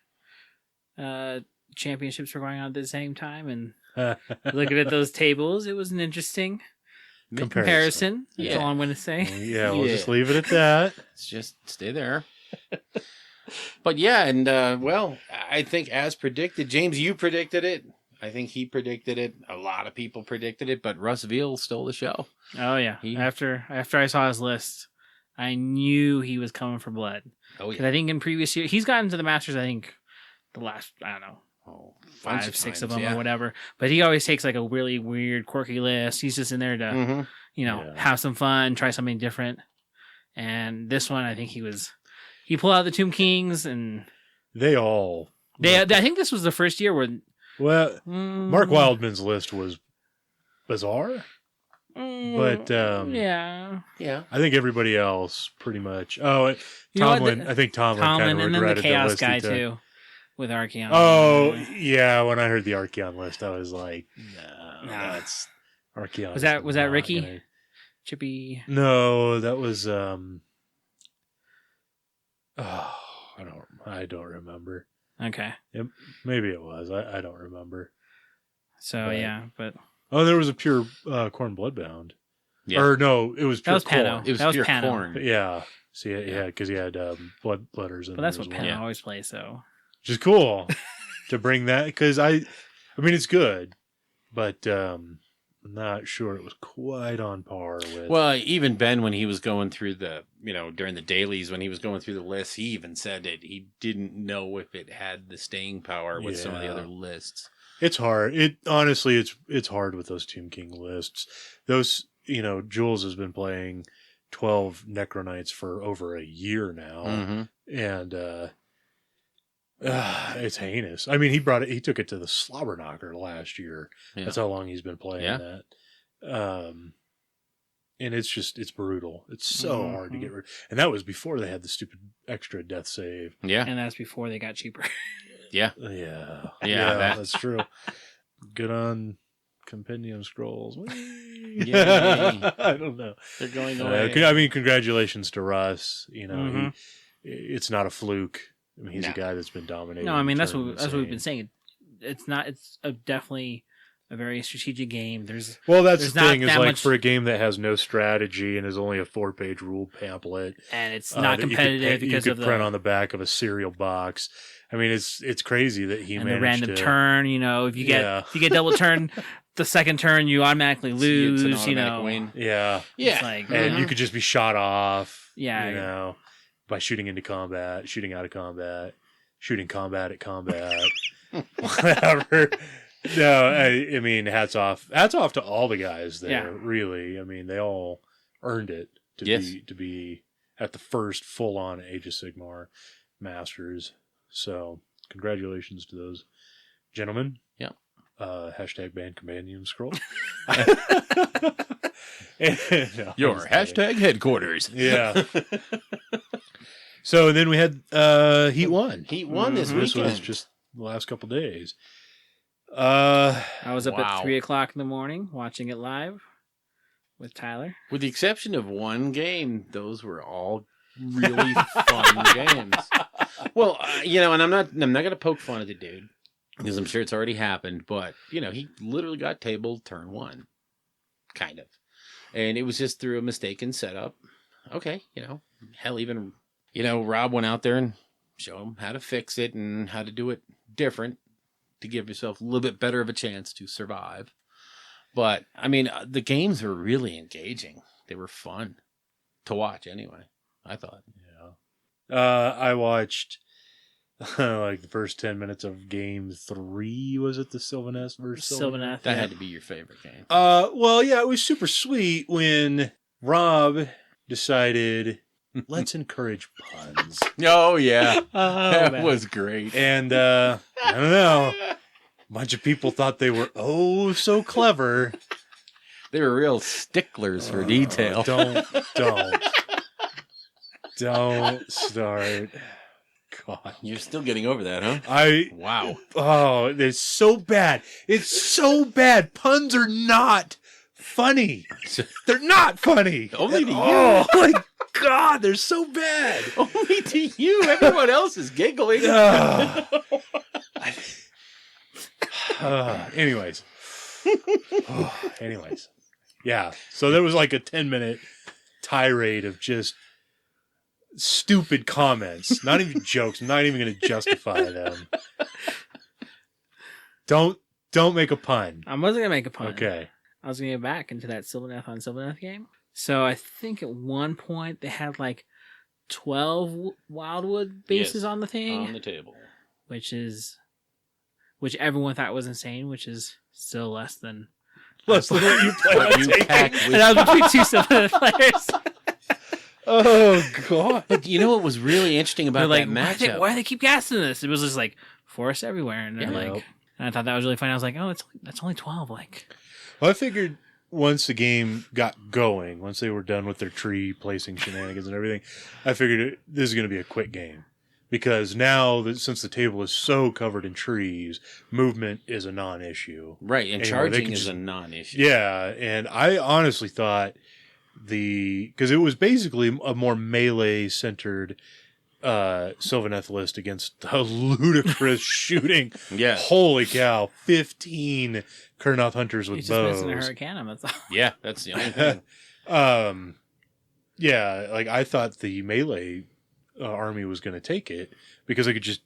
championships were going on at the same time, and looking at those tables, it was an interesting comparison. That's Yeah. all I'm going to say. Yeah, we'll just Yeah. leave it at that. Let's just stay there. But yeah, and well, I think as predicted, James, you predicted it. I think he predicted it. A lot of people predicted it, but Russ Veal stole the show. Oh yeah. After I saw his list, I knew he was coming for blood. Oh Because I think in previous years he's gotten to the Masters. I think the last bunch 5, of 6 times, of them yeah. or whatever. But he always takes like a really weird, quirky list. He's just in there to Mhm. have some fun, try something different. And this one, I think he pulled out the Tomb Kings, and I think this was the first year where. Well, Mark Wildman's list was bizarre, but yeah, I think everybody else pretty much. Oh, You know what, Tomlin. I think Tomlin kind of and then the regretted Chaos list he guy took. too, with Archeon. Oh yeah, when I heard the Archeon list, I was like, no, Nah. that's Archeon. Was that not Ricky? gonna- Chippy. No, that was I don't remember. Okay, Maybe it was. I don't remember. so Right. yeah, but Oh, there was a pure corn bloodbound. Yeah. Or no, it was that pure was Pano. corn. It was That was pure Pano. corn. Yeah. See, yeah, because he had blood letters in but there that's what as Pano well. always plays. So Which is cool to bring that because I mean it's good, but I'm not sure it was quite on par with. Well, even Ben, when he was going through during the dailies, when he was going through the lists, he even said that he didn't know if it had the staying power with some of the Yeah. other lists. It's hard. Honestly, it's hard with those Tomb King lists. Those Jules has been playing 12 Necronites for over a year now, Mm-hmm. and it's heinous. I mean, he took it to the Slobberknocker last year. Yeah. That's how long he's been playing Yeah. that. And it's brutal. It's so hard to Mhm. get rid. And that was before they had the stupid extra death save. Yeah. and that's before they got cheaper. Yeah. Yeah, that- that's true. Good on Compendium Scrolls. Yay. I don't know. They're going away. I mean, congratulations to Russ. Mhm. It's not a fluke. I mean, he's No. a guy that's been dominating. No, I mean that's tournaments what we've been and- saying. It's not. It's definitely a very strategic game. There's Well, that's there's the not thing is that like much- for a game that has no strategy and is only a 4-page rule pamphlet. and it's not that you could competitive you because could of the print on the back of a cereal box. I mean, it's crazy that he and the managed random to turn. If you get Yeah. if you get double turn, the second turn you automatically It's lose. an automatic win. Yeah, Yeah. It's like, and you could just be shot off. Yeah. By shooting into combat, shooting out of combat, shooting combat at combat, whatever. No, I mean, hats off to all the guys there. Yeah. Really, I mean, they all earned it to be at the first full on Age of Sigmar Masters. So, congratulations to those gentlemen. Yeah. Hashtag ban Companion Scroll. Your hashtag headquarters. Yeah. So then we had Heat 1. Heat 1 this This weekend. was just the last couple days. I was up Wow. at 3:00 in the morning watching it live with Tyler. With the exception of one game, those were all really fun games. Well, and I'm not going to poke fun at the dude because I'm sure it's already happened. But he literally got tabled turn 1, kind of, and it was just through a mistaken setup. Okay, hell, even Rob went out there and showed him how to fix it and how to do it different to give yourself a little bit better of a chance to survive. But I mean, the games were really engaging. They were fun to watch anyway, I thought. Yeah. I watched like the first 10 minutes of game 3. Was it the Sylvaneth versus Sylvaneth. That yeah. had to be your favorite game. Well, yeah, it was super sweet when Rob decided, let's encourage puns. Oh, yeah. Oh, That man. was great. And I don't know. A bunch of people thought they were so clever. They were real sticklers for detail. Don't start. God. You're still getting over that, huh? Wow. Oh, it's so bad. It's so bad. Puns are not funny. They're not funny. Only to you. Oh my God, they're so bad. Only to you. Everyone else is giggling. Anyways. Anyways. Yeah. So there was like a 10-minute tirade of just stupid comments. Not even jokes. I'm not even going to justify them. Don't make a pun. I wasn't going to make a pun. Okay. I was going to get back into that Sylvaneth on Sylvaneth game. So I think at one point they had like 12 Wildwood bases on the thing. On the table. Which everyone thought was insane, which is still less than what you play on you table. pack and that was between two Sylvaneth players. Oh, God. But you know what was really interesting about They're that like, matchup? why do they keep casting this? It was just like forest everywhere, and they're Yeah. like, and I thought that was really funny. I was like, oh, that's only 12. Like, Well, I figured once the game got going, once they were done with their tree placing shenanigans and everything, I figured this is going to be a quick game. Because now, since the table is so covered in trees, movement is a non-issue. Right, and Anyway, charging they is can a non-issue. Yeah, and I honestly thought because it was basically a more melee-centered Sylvaneth list against a ludicrous shooting. Yeah. Holy cow, 15 Kurnoth hunters with it's just missing a bows. hurricane. That's all. Yeah, that's the only thing. Yeah, like I thought the melee army was going to take it because I could just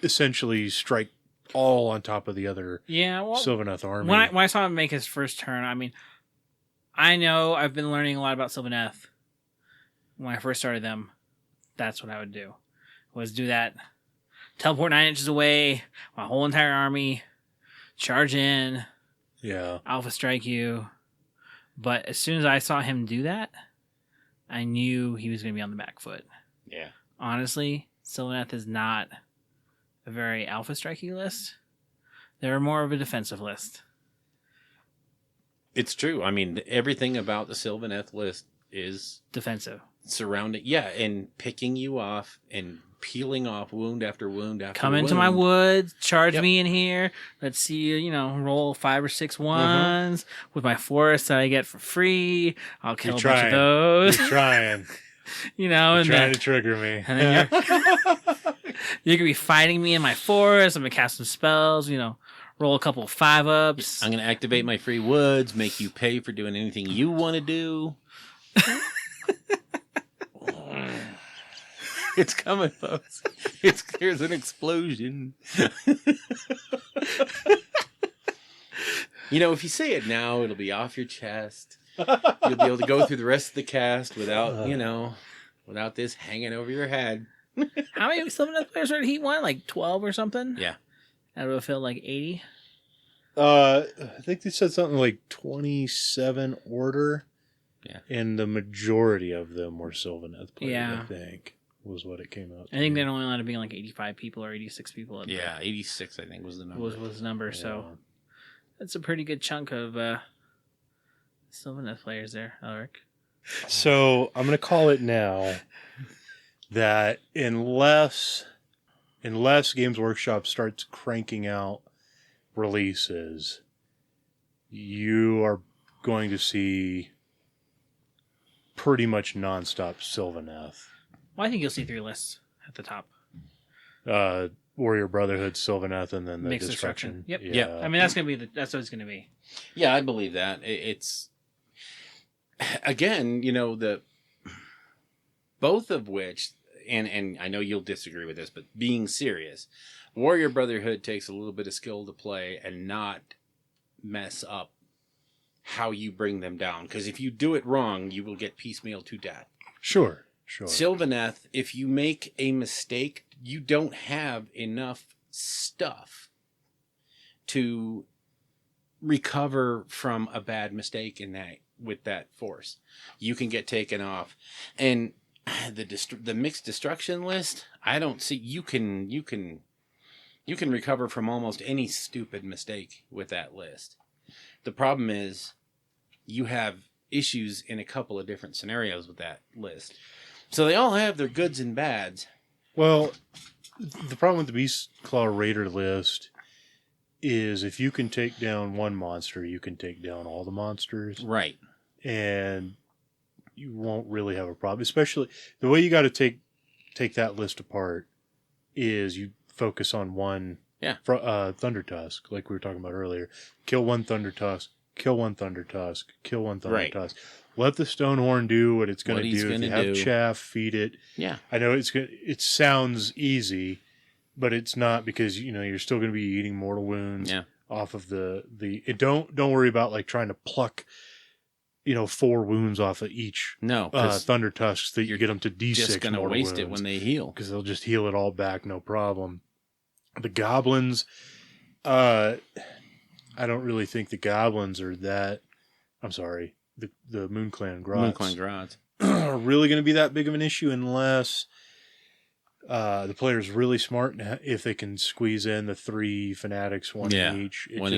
essentially strike all on top of the other Yeah, well, Sylvaneth army. when I saw him make his first turn, I mean, I know I've been learning a lot about Sylvaneth. When I first started them, that's what I would do. Was do that, teleport 9 inches away, my whole entire army, charge in, alpha strike you. But as soon as I saw him do that, I knew he was going to be on the back foot. Yeah. Honestly, Sylvaneth is not a very alpha striking list. They're more of a defensive list. It's true. I mean, everything about the Sylvaneth list is Defensive. surrounding, and picking you off and peeling off wound after wound after Come wound. into my woods, charge me in here. Let's see you, roll 5 or 6 ones with my forest that I get for free. I'll kill a bunch of those. You're trying. And You're trying then, to trigger me. and then you're gonna be fighting me in my forest. I'm gonna cast some spells. Roll a couple of 5-ups. I'm going to activate my free woods, make you pay for doing anything you want to do. It's coming, folks. There's an explosion. If you say it now, it'll be off your chest. You'll be able to go through the rest of the cast without, without this hanging over your head. How many Sylvaneth players are Heat 1? Like 12 or something? Yeah. Out of a field like 80? I think they said something like 27 order. Yeah. And the majority of them were Sylvaneth players, Yeah. I think, was what it came out to. I think they're only allowed to be like 85 people or 86 people. 86, I think, was the number. Was the number, so that's a pretty good chunk of Sylvaneth players there, Elric. So I'm going to call it now that unless Games Workshop starts cranking out releases, you are going to see pretty much nonstop Sylvaneth. Well, I think you'll see 3 lists at the top. Warrior Brotherhood, Sylvaneth, and then the Mixed Destruction. Yep. Yeah. I mean, that's what it's gonna be. Yeah, I believe that. It's again, the both of which, and I know you'll disagree with this, but being serious, Warrior Brotherhood takes a little bit of skill to play and not mess up how you bring them down. Because if you do it wrong, you will get piecemeal to death. Sure. Sylvaneth, if you make a mistake, you don't have enough stuff to recover from a bad mistake with that force. You can get taken off. And the mixed destruction list, I don't see you can recover from almost any stupid mistake with that list. The problem is you have issues in a couple of different scenarios with that list. So they all have their goods and bads. Well, the problem with the Beast Claw Raider list is if you can take down one monster, you can take down all the monsters. Right. And you won't really have a problem. Especially the way you got to take that list apart is you focus on one Thunder Tusk, like we were talking about earlier. Kill one Thunder Tusk, kill one Thunder Tusk, kill one Thunder Tusk. Let the Stonehorn do what it's going to do. If you have chaff, feed it. Yeah. I know it sounds easy, but it's not, because you're still going to be eating mortal wounds off of the don't worry about like trying to pluck 4 wounds off of each Thunder Tusks that you get them to D6 just going to waste it when they heal, because they'll just heal it all back, no problem. The goblins, I don't really think the goblins are that. I'm sorry, the MoonClan Grots are really going to be that big of an issue unless the player's really smart, if they can squeeze in the 3 fanatics, one in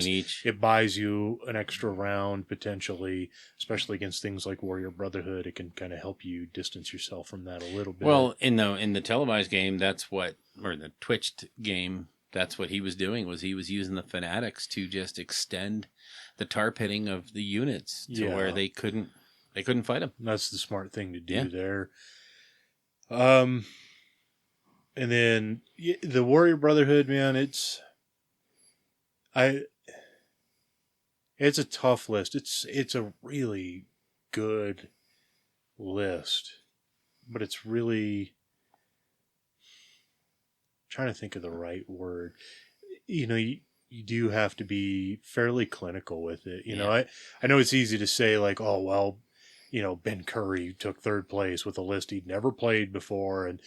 each. It buys you an extra round potentially, especially against things like Warrior Brotherhood. It can kind of help you distance yourself from that a little bit. Well, in the televised game, or the Twitched game, that's what he was doing. He was using the fanatics to just extend the tar pitting of the units to where they couldn't fight them. That's the smart thing to do there. And then the Warrior Brotherhood, man, it's a tough list. It's a really good list, but it's really, trying to think of the right word. You do have to be fairly clinical with it. I know it's easy to say like, oh well, Ben Curry took 3rd place with a list he'd never played before. And,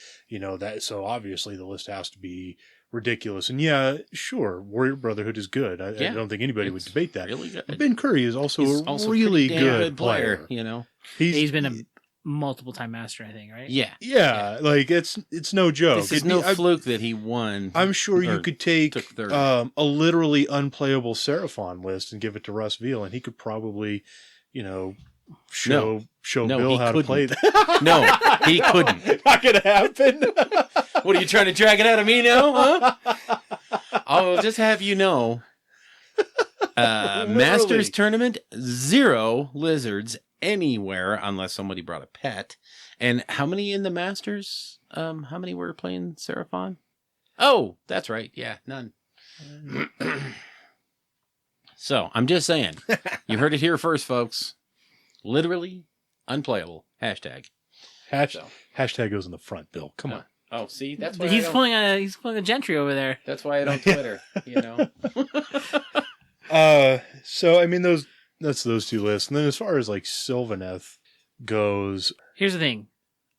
so obviously the list has to be ridiculous. And yeah, sure, Warrior Brotherhood is good. I don't think anybody would debate that. Really good. But Ben Curry is also a really good player. He's been a multiple time master, I think, right? Yeah. Like it's no joke. This is no fluke that he won. I'm sure you could take a literally unplayable Seraphon list and give it to Russ Veal, and he could probably, show Bill how to play that. No, he couldn't. Not gonna happen. What, are you trying to drag it out of me now, huh? I'll just have you know, Masters Tournament, 0 lizards anywhere unless somebody brought a pet. And how many in the Masters? How many were playing Seraphon? Oh, that's right. Yeah, none. So I'm just saying, you heard it here first, folks. Literally unplayable. Hashtag. Hashtag goes in the front, Bill. Come on. Oh, see, that's why he's pulling a Gentry over there. That's why I don't Twitter. So I mean, that's those 2 lists, and then as far as like Sylvaneth goes, here's the thing.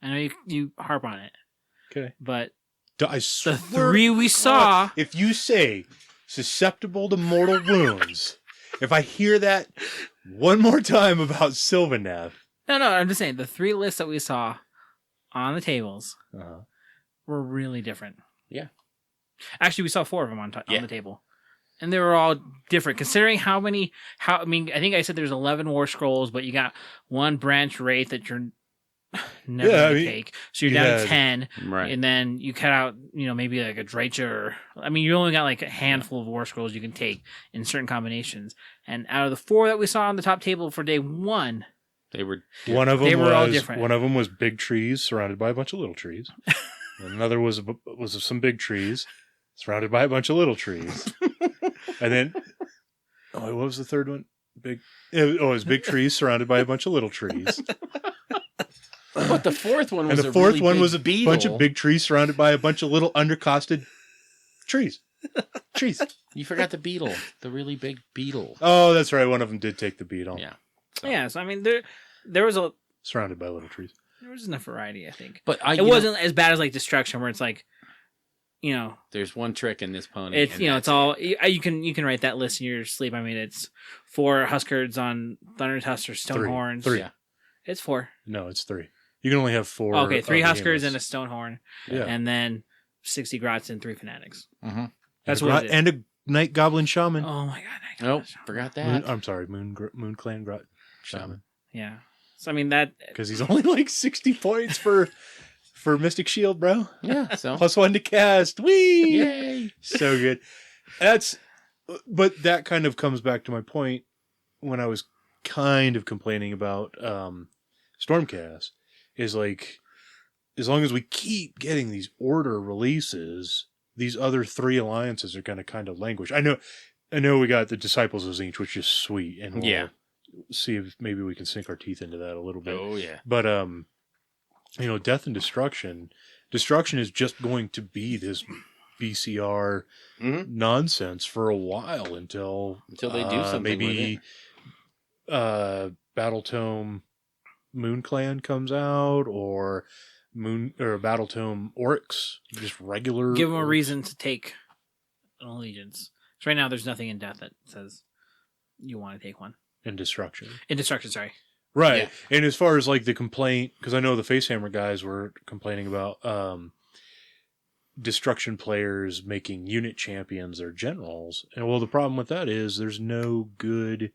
I know you harp on it. Okay, but I swear, the 3 we saw. If you say susceptible to mortal wounds, if I hear that one more time about Sylvaneth. No, I'm just saying the 3 lists that we saw on the tables were really different. Yeah. Actually, we saw 4 of them on the table. And they were all different, considering I think I said there's 11 War Scrolls, but you got 1 Branch Wraith that you're never going to take. So you're down to 10. Right. And then you cut out, maybe like a Dreicher. You only got like a handful of War Scrolls you can take in certain combinations. And out of the 4 that we saw on the top table for day 1, they were all different. One of them was big trees surrounded by a bunch of little trees. And another was some big trees surrounded by a bunch of little trees. And then, what was the third one? It was big trees surrounded by a bunch of little trees. But the 4th one was a beetle. Bunch of big trees surrounded by a bunch of little undercosted trees. You forgot the beetle, the really big beetle. Oh, that's right. One of them did take the beetle. Yeah. So there was surrounded by little trees. There was enough variety, I think. But it wasn't as bad as like Destruction, where it's like, there's one trick in this pony. It's it's all you can write that list in your sleep. It's 4 Huskards on Thunder Tusk or Stonehorns. 3. Yeah. It's 4. No, it's 3. You can only have 4. Okay, 3 Huskers and a Stonehorn. Yeah. And then 60 Grots and 3 Fanatics. Mm-hmm. That's what it is. And a Night Goblin Shaman. Oh my god, forgot that. I'm sorry, Moon Clan Grot Shaman. Yeah. So that because he's only like 60 points for Mystic Shield, bro. Yeah. So +1 to cast. Whee! Yay! So good. That's but that kind of comes back to my point when I was kind of complaining about Stormcast, is like, as long as we keep getting these order releases, these other 3 alliances are going to kind of languish. I know we got the Disciples of Zinch, which is sweet, and we'll see if maybe we can sink our teeth into that a little bit. Oh yeah. But Death and Destruction is just going to be this BCR nonsense for a while until they do something maybe Battletome Moon Clan comes out, or Battletome Oryx, just regular. Give them a reason to take an allegiance. So right now, there's nothing in Death that says you want to take one. In Destruction. Sorry. Right. Yeah. And as far as like the complaint, because I know the Facehammer guys were complaining about Destruction players making unit champions or generals. And well, the problem with that is there's no good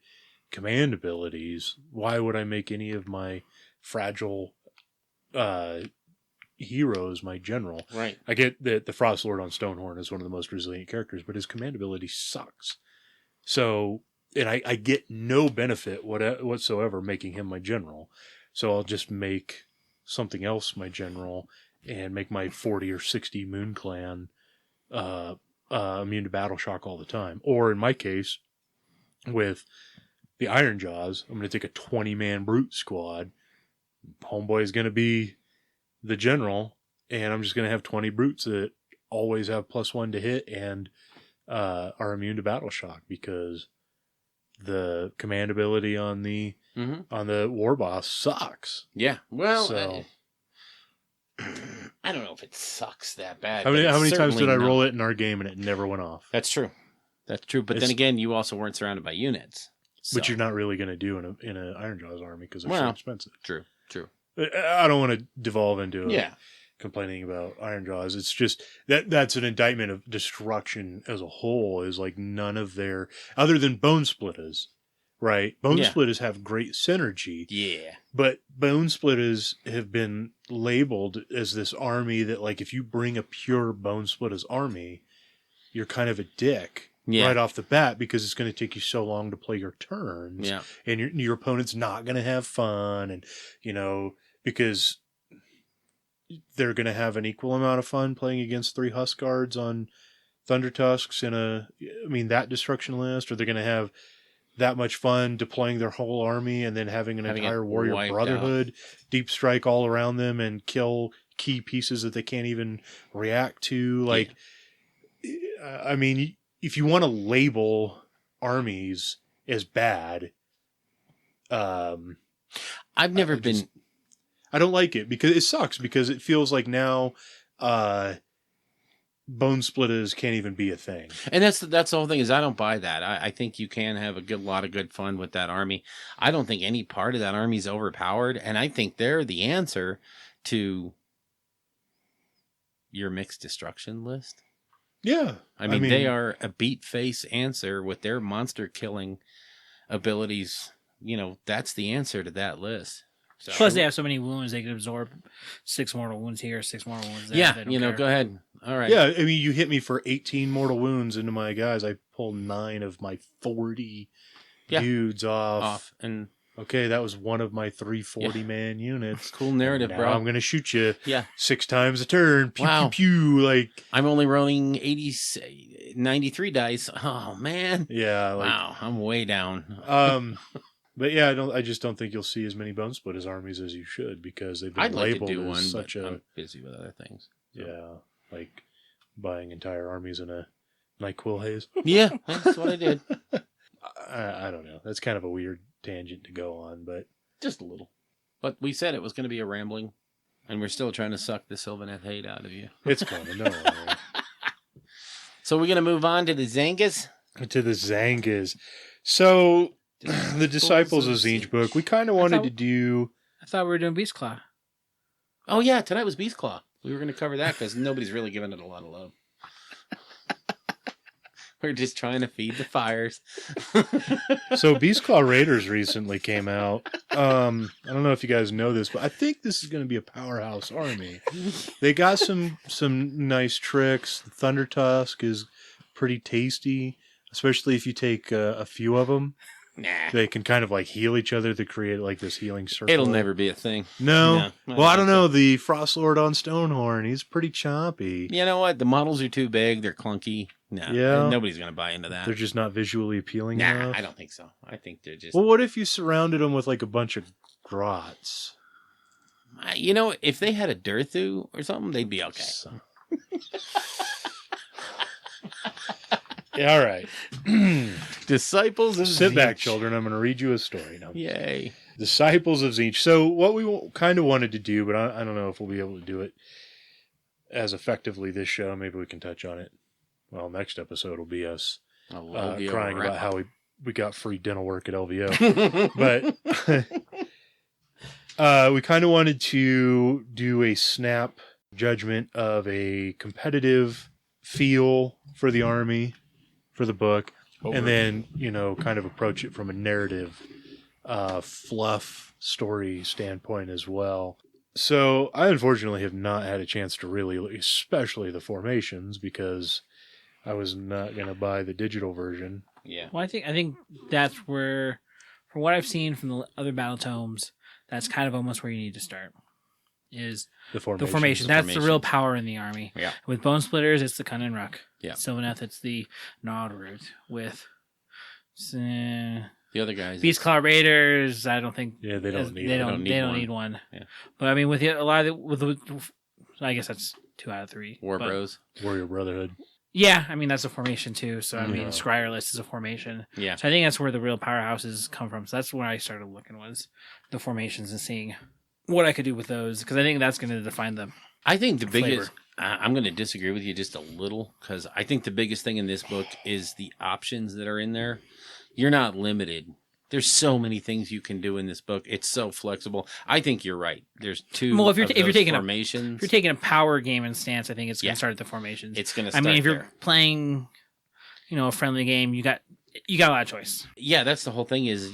command abilities. Why would I make any of my fragile heroes my general? Right. I get that the Frost Lord on Stonehorn is one of the most resilient characters, but his command ability sucks. So, and I get no benefit whatsoever making him my general. So I'll just make something else my general and make my 40 or 60 Moon Clan immune to battle shock all the time. Or in my case, with the Iron Jaws, I'm going to take a 20-man brute squad. Homeboy is going to be the general, and I'm just going to have 20 brutes that always have +1 to hit and are immune to battle shock, because the command ability on the war boss sucks. Yeah. Well, so, I don't know if it sucks that bad. How many times did I roll it in our game and it never went off? That's true. But then again, you also weren't surrounded by units. So. Which you're not really going to do in an Iron Jaws army because they're so expensive. True. I don't want to devolve into complaining about Iron Jaws. It's just that's an indictment of Destruction as a whole, is like none of their, other than Bone Splitters, right? Bone Splitters have great synergy. Yeah. But Bone Splitters have been labeled as this army that, like, if you bring a pure Bone Splitters army, you're kind of a dick. Yeah. Right off the bat, because it's going to take you so long to play your turns, and your opponent's not going to have fun, and because they're going to have an equal amount of fun playing against 3 Husk Guards on Thunder Tusks in that Destruction list, or they're going to have that much fun deploying their whole army and then having an entire Warrior Brotherhood deep strike all around them and kill key pieces that they can't even react to. Like, if you want to label armies as bad, I've never been. I don't like it because it sucks, because it feels like now Bone Splitters can't even be a thing. And that's the whole thing, is I don't buy that. I think you can have a lot of good fun with that army. I don't think any part of that army is overpowered, and I think they're the answer to your mixed destruction list. Yeah. I mean, they are a beat face answer with their monster killing abilities. That's the answer to that list. So, plus, they have so many wounds, they can absorb 6 mortal wounds here, 6 mortal wounds there. Yeah, go ahead. All right. Yeah, you hit me for 18 mortal wounds into my guys. I pulled 9 of my 40 dudes off. And okay, that was one of my 3 40-man units. Cool narrative, bro. I'm going to shoot you 6 times a turn. Pew, pew, pew. Like, I'm only rolling 93 dice. Oh, man. Yeah. Wow, I'm way down. But yeah, I just don't think you'll see as many Bone Splitters armies as you should, because they've been labeled as such a. I'm busy with other things. So. Yeah, like buying entire armies in a NyQuil haze. Yeah, that's what I did. I don't know. That's kind of a weird tangent to go on, but just a little. But we said it was going to be a rambling, and we're still trying to suck the Sylvaneth hate out of you. It's coming. No worry. So we're going to move on to the Zangas. To the Zangas. So. The Disciples of Zinch book. We kind of wanted to do. I thought we were doing Beast Claw. Oh yeah, tonight was Beast Claw. We were going to cover that because nobody's really giving it a lot of love. We're just trying to feed the fires. So Beast Claw Raiders recently came out. I don't know if you guys know this, but I think this is going to be a powerhouse army. They got some nice tricks. The Thunder Tusk is pretty tasty. especially if you take a few of them. Nah. They can kind of like heal each other to create like this healing circle. It'll never be a thing. No. No, Well, I don't know. so. The Frost Lord on Stonehorn, he's pretty choppy. You know what? The models are too big. They're clunky. No, Yeah. nobody's going to buy into that. They're just not visually appealing Nah, enough. I don't think so. I think they're just... Well, what if you surrounded them with like a bunch of grots? You know, if they had a Durthu or something, they'd be okay. So- Yeah, all right. Disciples of Sit back, Tzeentch. children. I'm going to read you a story now. Yay. Disciples of Tzeentch. So what we kind of wanted to do, but I don't know if we'll be able to do it as effectively this show. Maybe we can touch on it. Well, next episode will be us crying about how we got free dental work at LVO. But we kind of wanted to do a snap judgment of a competitive feel for the army, for the book, and then, you know, kind of approach it from a narrative fluff story standpoint as well. So I unfortunately have not had a chance to really, especially the formations, because I was not going to buy the digital version. Yeah. Well, I think that's where, from what I've seen from the other battle tomes, that's kind of almost where you need to start. Is The formation. the formation. That's the real power in the army. Yeah. With Bone Splitters, it's the Cunning Ruck. Yeah. Sylvaneth, it's the Nodroot. With The other guys. Beast Claw Raiders, I don't think. Yeah, they don't need They it. don't need one. Yeah. But I mean, with a lot of I guess that's 2 out of 3. War but, Bros. Warrior Brotherhood. Yeah, I mean that's a formation too. So I mean, Yeah. Scryer List is a formation. Yeah. So I think that's where the real powerhouses come from. So that's where I started looking, was the formations and seeing what I could do with those, because I think that's going to define them. I think the Flavor. biggest... I'm going to disagree with you just a little, because I think the biggest thing in this book is the options that are in there. You're not limited. There's so many things you can do in this book. It's so flexible. I think you're right. There's 2 Well, if you're of taking those a- formations. If you're taking a power game and stance, I think it's going Yeah. to start at the formations. It's going to I start mean, if you're there. playing, a friendly game, you got a lot of choice. Yeah, that's the whole thing is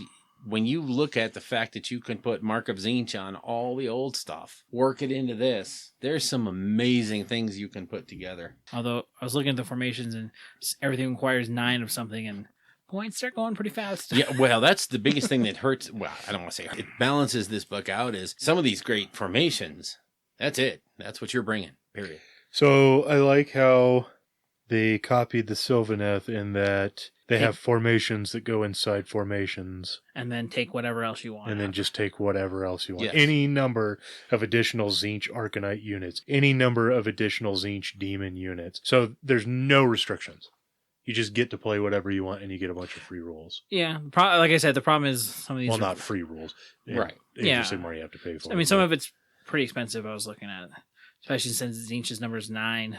when you look at the fact that you can put Mark of Tzeentch on all the old stuff, work it into this, there's some amazing things you can put together. Although I was looking at the formations and everything requires 9 of something, and points start going pretty fast. Yeah, well, that's the biggest thing that hurts. Well, I don't want to say it balances this book out is some of these great formations. That's it. That's what you're bringing, period. So I like how they copied the Sylvaneth in that they have formations that go inside formations, And then take whatever else you want. and then just take whatever else you want. Yes. Any number of additional Tzeentch Arcanite units, any number of additional Tzeentch Demon units. So there's no restrictions. You just get to play whatever you want, and you get a bunch of free rolls. Yeah, like I said, the problem is some of these. Well, are, not free rolls. Right. Yeah. Some more you have to pay for. I mean, some of it's pretty expensive. I was looking at it, especially since Tzeentch's number is 9.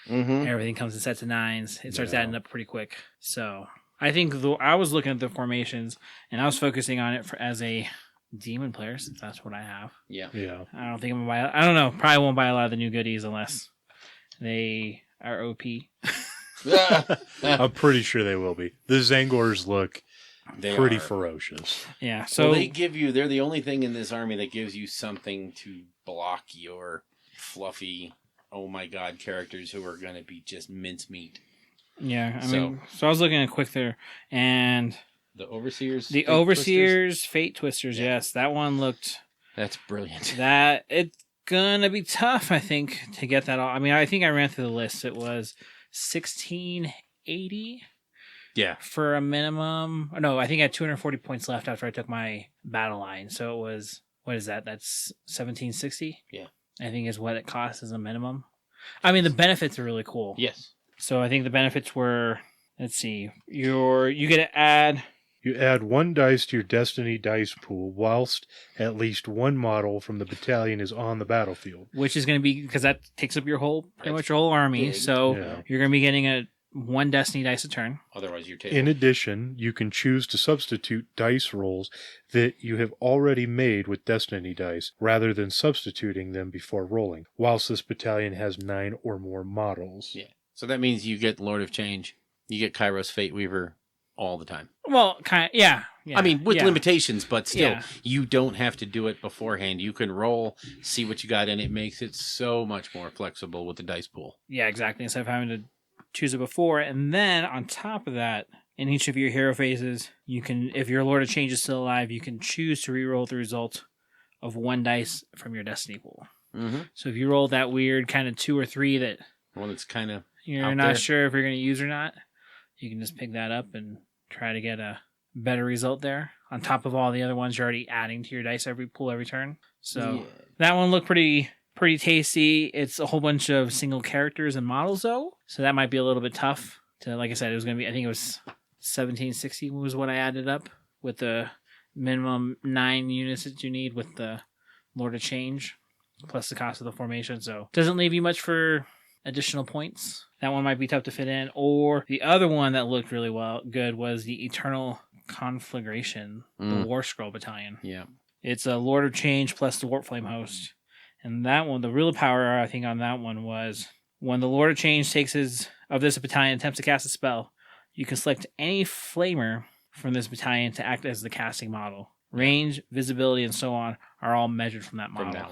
Mm-hmm. Everything comes in sets of 9s. It starts Yeah. adding up pretty quick. So I think I was looking at the formations, and I was focusing on it as a demon player, since that's what I have. Yeah. Yeah. I don't think I'm gonna buy. I don't know. Probably won't buy a lot of the new goodies unless they are OP. I'm pretty sure they will be. The Zangors look They pretty are. ferocious. Yeah. So So they're the only thing in this army that gives you something to block your fluffy, oh my god, characters who are going to be just mincemeat. yeah. I mean, so I was looking at quick there, and The Overseers? the Fate Overseers Fate Twisters. Yeah. Yes, that one looked. That's brilliant. That it's gonna be tough, I think, to get that all. I mean, I think I ran through the list. It was 1680 Yeah. for a minimum. No, I think I had 240 points left after I took my battle line. So it was, what is that? That's 1760. Yeah. I think is what it costs as a minimum. I mean, the benefits are really cool. Yes. So I think the benefits were, let's see, you get to add. You add 1 dice to your Destiny dice pool whilst at least 1 model from the battalion is on the battlefield. Which is going to be, because that takes up your pretty That's much your whole army. big. So Yeah. you're going to be getting 1 Destiny dice a turn. Otherwise, you're taking. In addition, you can choose to substitute dice rolls that you have already made with Destiny dice rather than substituting them before rolling, whilst this battalion has 9 or more models. Yeah. So that means you get Lord of Change. You get Kairos Fate Weaver all the time. Well, kind of, yeah. I mean, with yeah. limitations, but still, Yeah. you don't have to do it beforehand. You can roll, see what you got, and it makes it so much more flexible with the dice pool. Yeah, exactly. Instead of having to choose it before. And then on top of that, in each of your hero phases, you can, if your Lord of Change is still alive, you can choose to reroll the result of 1 dice from your destiny pool. Mm-hmm. So if you roll that weird kind of 2 or 3 that One that's kind of you're not sure if you're going to use or not, you can just pick that up and try to get a better result there. On top of all the other ones you're already adding to your dice every turn. So that one looked pretty tasty. It's a whole bunch of single characters and models though, so that might be a little bit tough to, like I said, it was going to be, I think it was 1760 was what I added up with the minimum 9 units that you need with the Lord of Change plus the cost of the formation. So doesn't leave you much for additional points. That one might be tough to fit in. Or the other one that looked really good was the Eternal Conflagration, the War Scroll Battalion. Yeah. It's a Lord of Change plus the Warp Flame host. And that one, the real power I think on that one was when the Lord of Change takes this battalion attempts to cast a spell, you can select any flamer from this battalion to act as the casting model. Range, visibility, and so on are all measured from that model.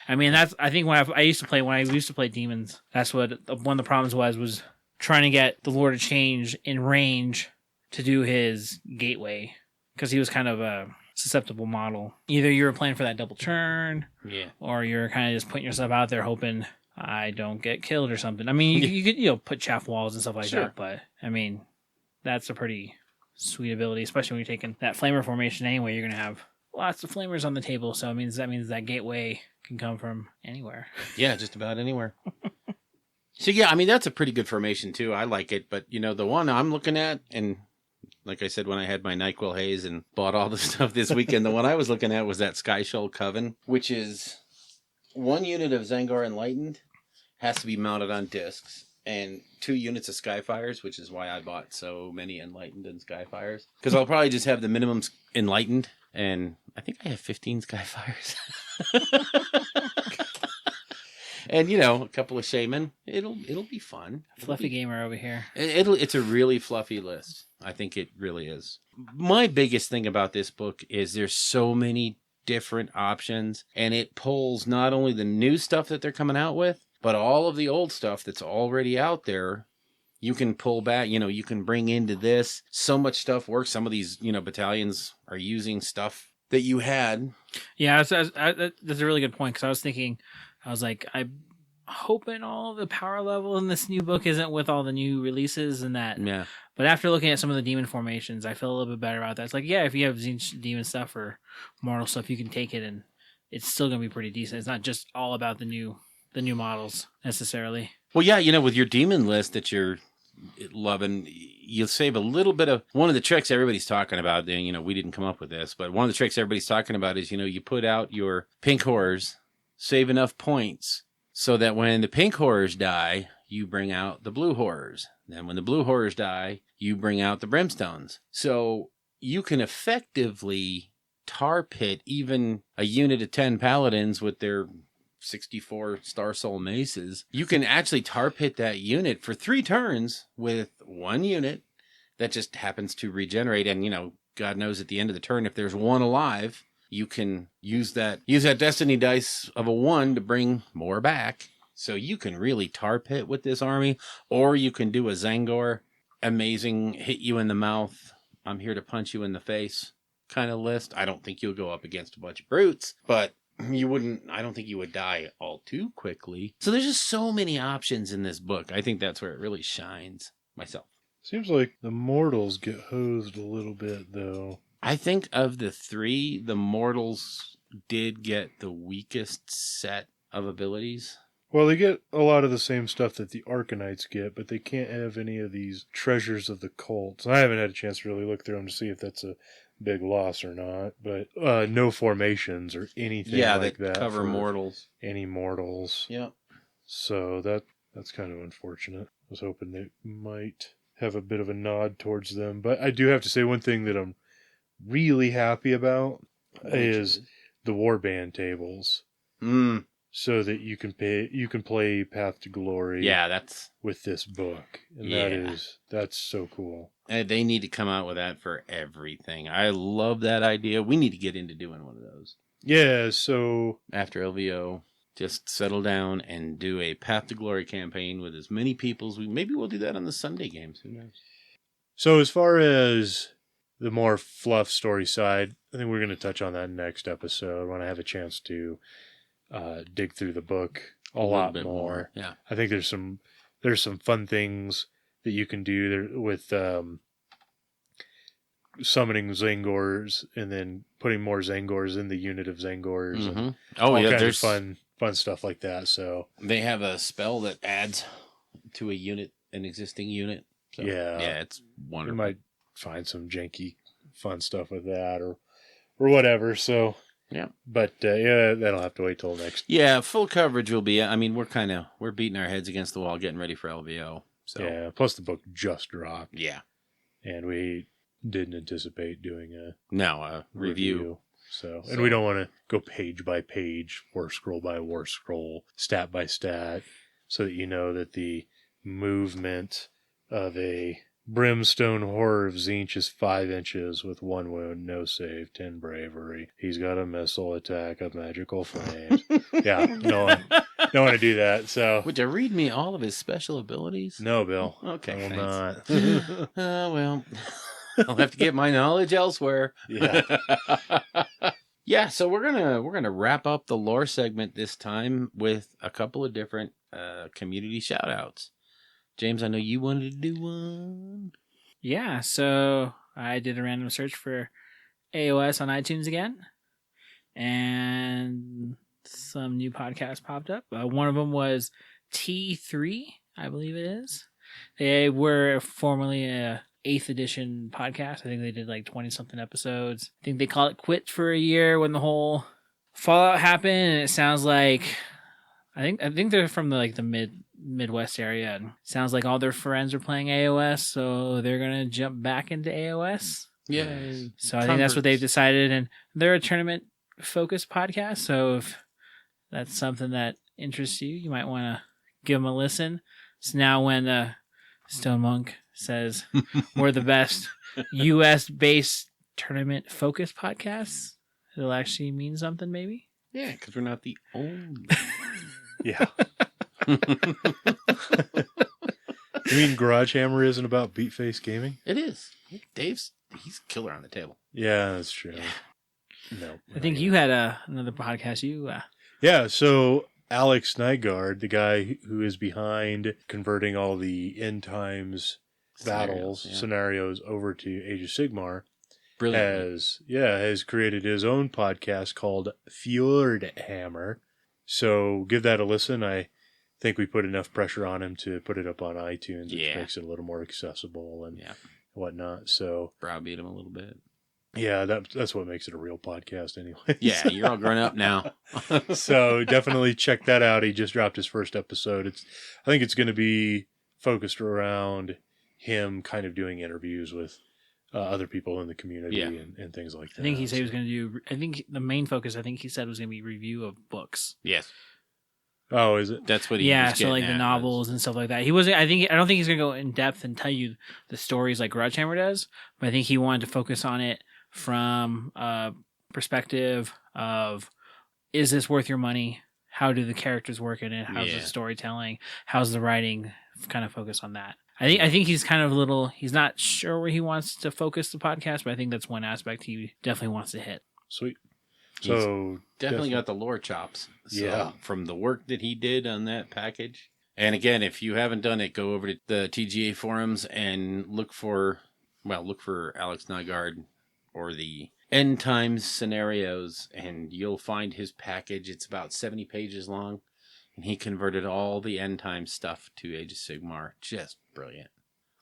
I mean, that's, I think when I used to play demons, that's what one of the problems was trying to get the Lord of Change in range to do his gateway, because he was kind of a susceptible model. Either you were playing for that double turn, or you're kind of just putting yourself out there hoping I don't get killed or something. I mean, you could put chaff walls and stuff like that, but I mean, that's a pretty sweet ability, especially when you're taking that flamer formation anyway. You're going to have lots of flamers on the table, so that means that gateway can come from anywhere. Yeah, just about anywhere. So yeah, I mean, that's a pretty good formation too. I like it, but the one I'm looking at, and like I said, when I had my NyQuil Haze and bought all the stuff this weekend, the one I was looking at was that Skyshoal Coven, which is 1 unit of Zangor Enlightened, has to be mounted on discs, and 2 units of Skyfires, which is why I bought so many Enlightened and Skyfires. Because I'll probably just have the minimum Enlightened, and I think I have 15 Skyfires. And a couple of Shaman. It'll be fun. Fluffy gamer over here. It's a really fluffy list. I think it really is. My biggest thing about this book is there's so many different options, and it pulls not only the new stuff that they're coming out with, but all of the old stuff that's already out there. You can pull back, you can bring into this. So much stuff works. Some of these, battalions are using stuff that you had. Yeah, that's a really good point, because I was thinking, I'm hoping all the power level in this new book isn't with all the new releases and that. Yeah. But after looking at some of the demon formations, I feel a little bit better about that. It's like, yeah, if you have demon stuff or mortal stuff, you can take it, and it's still going to be pretty decent. It's not just all about the new models necessarily. Well, yeah, with your demon list that you're loving, you'll save a little bit of one of the tricks everybody's talking about. We didn't come up with this, but one of the tricks everybody's talking about is, you put out your pink horrors, save enough points so that when the pink horrors die, you bring out the blue horrors. Then when the blue horrors die, you bring out the brimstones. So you can effectively tar pit even a unit of 10 paladins with their 64 Star Soul maces. You can actually tar pit that unit for 3 turns with 1 unit that just happens to regenerate. And, God knows at the end of the turn, if there's 1 alive, you can use that destiny dice of a 1 to bring more back. So you can really tar pit with this army, or you can do a Zangor amazing, hit you in the mouth, I'm here to punch you in the face kind of list. I don't think you'll go up against a bunch of brutes, but I don't think you would die all too quickly. So there's just so many options in this book. I think that's where it really shines myself. Seems like the mortals get hosed a little bit, though. I think of the 3, the mortals did get the weakest set of abilities. Well, they get a lot of the same stuff that the Arcanites get, but they can't have any of these treasures of the cults. I haven't had a chance to really look through them to see if that's a big loss or not, but no formations or anything like that. Cover mortals. Any mortals. Yeah. So that's kind of unfortunate. I was hoping they might have a bit of a nod towards them, but I do have to say one thing that I'm really happy about is the warband tables. So that you can play Path to Glory. Yeah, that's with this book, and that's so cool. And they need to come out with that for everything. I love that idea. We need to get into doing one of those. Yeah. So after LVO, just settle down and do a Path to Glory campaign with as many people as maybe we'll do that on the Sunday games. Who knows? So as far as the more fluff story side, I think we're going to touch on that next episode when I have a chance to dig through the book a lot bit more. Yeah. I think there's some fun things that you can do there with summoning Zangors and then putting more Zangors in the unit of Zangors. Mm-hmm. And Oh, all yeah. kinds There's of fun stuff like that. So They have a spell that adds to a unit, an existing unit. So, Yeah. Yeah, it's you wonderful. might find some janky fun stuff with that or whatever. So Yeah. but yeah, that'll have to wait till next. Yeah, full coverage will be. I mean, we're beating our heads against the wall, getting ready for LVO. So Yeah. Plus the book just dropped, yeah. and we didn't anticipate doing a Now review. So, and we don't want to go page by page, war scroll by war scroll, stat by stat, so that you know that the movement of a brimstone horror of Zinch is 5 inches with 1 wound, no save, 10 bravery. He's got a missile attack of magical flames. Yeah, no, don't want to do that. So, Would you read me all of his special abilities? no, Bill. Okay, I will thanks. not. Well, I'll have to get my knowledge elsewhere. Yeah. Yeah, so we're gonna wrap up the lore segment this time with a couple of different community shout outs. James, I know you wanted to do one. Yeah, so I did a random search for AOS on iTunes again, and some new podcasts popped up. One of them was T3, I believe it is. They were formerly a 8th edition podcast. I think they did like 20-something episodes. I think they called it quit for a year when the whole fallout happened, and it sounds like I think they're from the Midwest area, and sounds like all their friends are playing AOS, so they're gonna jump back into AOS. Yay. So I think that's what they've decided, and they're a tournament focused podcast. So if that's something that interests you, you might want to give them a listen. So now when Stone Monk says we're the best U.S. based tournament focused podcasts, it'll actually mean something, maybe. Yeah, because we're not the only. Yeah. You mean Garage Hammer isn't about Beatface Gaming? It is. He's a killer on the table. Yeah, that's true. No. I think you had another podcast. Yeah, so Alex Nygaard, the guy who is behind converting all the end times battles scenarios over to Age of Sigmar, has created his own podcast called Fjord Hammer. So give that a listen. I think we put enough pressure on him to put it up on iTunes, which makes it a little more accessible and whatnot. So browbeat him a little bit. Yeah, that's what makes it a real podcast anyway. Yeah, you're all grown up now. So definitely check that out. He just dropped his first episode. I think it's going to be focused around him kind of doing interviews with other people in the community and things like that. I think he said he was going to do. I think the main focus, he said, was going to be review of books. Yes. Oh, is it? That's what he was so like the novels and stuff like that. He wasn't. I don't think he's going to go in depth and tell you the stories like Garage Hammer does. But I think he wanted to focus on it from a perspective of, is this worth your money? How do the characters work in it? How's the storytelling? How's the writing? Kind of focus on that. I think he's kind of he's not sure where he wants to focus the podcast, but I think that's one aspect he definitely wants to hit. Sweet. So definitely got the lore chops. So, from the work that he did on that package. And again, if you haven't done it, go over to the TGA forums and look for Alex Nygaard or the End Times Scenarios, and you'll find his package. It's about 70 pages long, and he converted all the End Times stuff to Age of Sigmar. Just brilliant.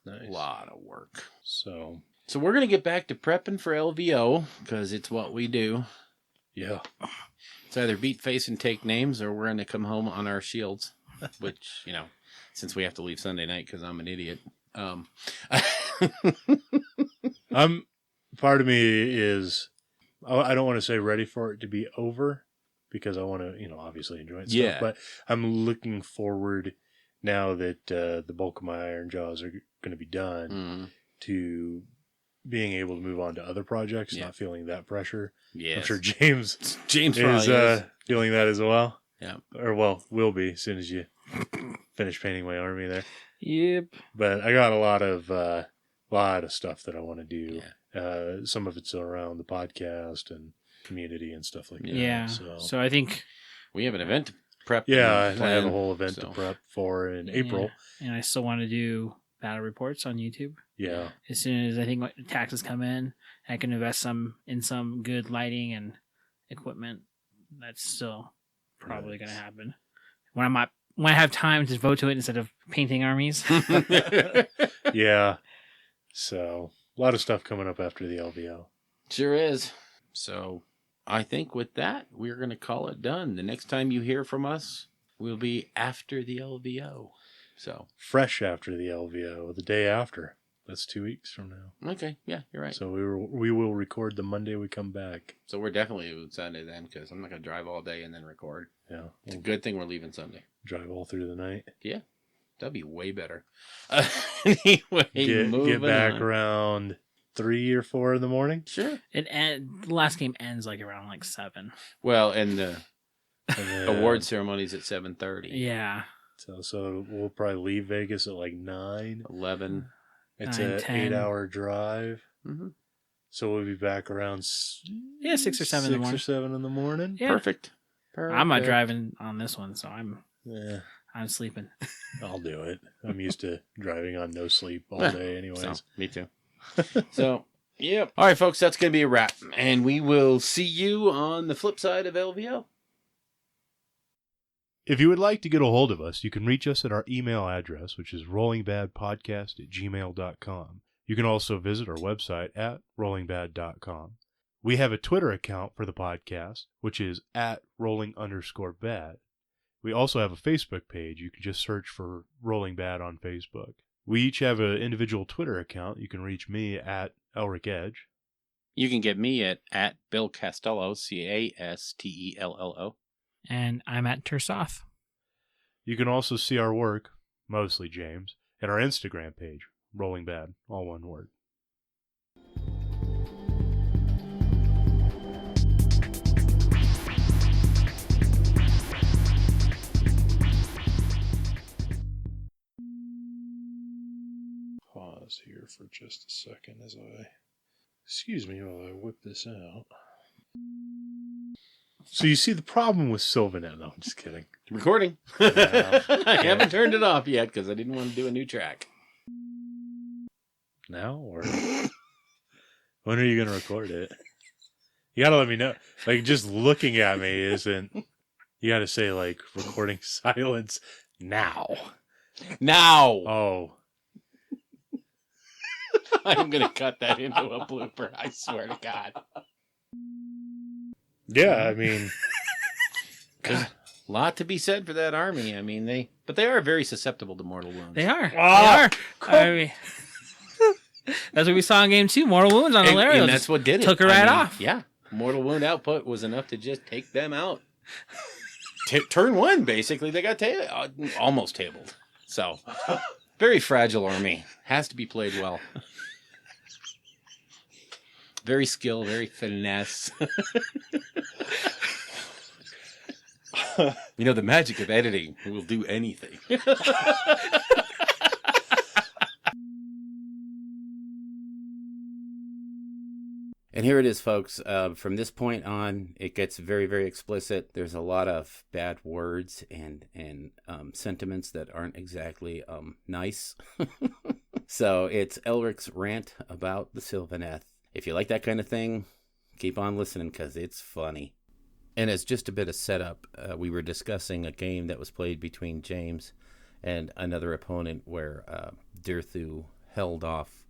Nice. A lot of work. So we're going to get back to prepping for LVO, because it's what we do. Yeah. It's either beat face and take names, or we're going to come home on our shields, which, since we have to leave Sunday night because I'm an idiot. Part of me is, I don't want to say ready for it to be over, because I want to, obviously enjoy it. Yeah. But I'm looking forward now that the bulk of my Iron Jaws are going to be done to being able to move on to other projects, not feeling that pressure. Yes. I'm sure James is feeling that as well. Yeah. Or, will be as soon as you finish painting my army there. Yep. But I got a lot of a lot of stuff that I want to do. Yeah. Some of it's around the podcast and community and stuff like that. Yeah. So I think We have an event to prep. Yeah, and I have a plan, whole event so. to prep for in April. Yeah. And I still want to do battle reports on YouTube. Yeah. As soon as I think taxes come in, I can invest in some good lighting and equipment. That's still probably going to happen when I have time to devote to it instead of painting armies. Yeah. So a lot of stuff coming up after the LVO. Sure is. So I think with that, we're going to call it done. The next time you hear from us will be after the LVO. So Fresh after the LVO, the day after. That's 2 weeks from now. okay, yeah, you're right. So we will record the Monday we come back. So we're definitely Sunday then, because I'm not going to drive all day and then record. Yeah. It's a good thing we're leaving Sunday. Drive all through the night. Yeah, that'd be way better. Anyway, Get back on. around 3 or 4 in the morning. Sure. The last game ends like around like 7. Well, and the And then, award ceremony's at 7:30. Yeah. So we'll probably leave Vegas at like 9. 11. It's 9, an 10. 8-hour drive. Mm-hmm. So we'll be back around 6 or 7 in the morning. 6 or 7 in the morning. Yeah. Perfect. I'm not driving on this one, so Yeah, I'm sleeping. I'll do it. I'm used to driving on no sleep all day anyways. So, me too. So, yep. All right, folks, that's going to be a wrap. And we will see you on the flip side of LVO. If you would like to get a hold of us, you can reach us at our email address, which is rollingbadpodcast@gmail.com. You can also visit our website at rollingbad.com. We have a Twitter account for the podcast, which is at rolling_bad. We also have a Facebook page. You can just search for Rolling Bad on Facebook. We each have an individual Twitter account. You can reach me at Elric Edge. You can get me at Bill Castello, Castello. And I'm at Tersoth. You can also see our work, mostly James, at our Instagram page, Rolling Bad, all one word. Pause here for just a second as excuse me while I whip this out. So you see the problem with Sylvanet. No, I'm just kidding. Recording. Yeah. I haven't turned it off yet because I didn't want to do a new track. Now or when are you going to record it? You got to let me know. Like, just looking at me isn't... You got to say, like, recording silence now. Now! Oh. I'm going to cut that into a blooper, I swear to God. Yeah, I mean... God, a lot to be said for that army. I mean, they are very susceptible to mortal wounds. They are. Ah, They are. I mean, that's what we saw in Game 2. Mortal wounds on Hilario. And that's what did it. Took her right off. Yeah. Mortal wound output was enough to just take them out. Turn 1, basically, they got almost tabled. So, very fragile army. Has to be played well. Very skill, very finesse. You know, the magic of editing will do anything. And here it is, folks. From this point on, it gets very, very explicit. There's a lot of bad words and sentiments that aren't exactly nice. So it's Elric's rant about the Sylvaneth. If you like that kind of thing, keep on listening because it's funny. And as just a bit of setup, we were discussing a game that was played between James and another opponent where Dirthu held off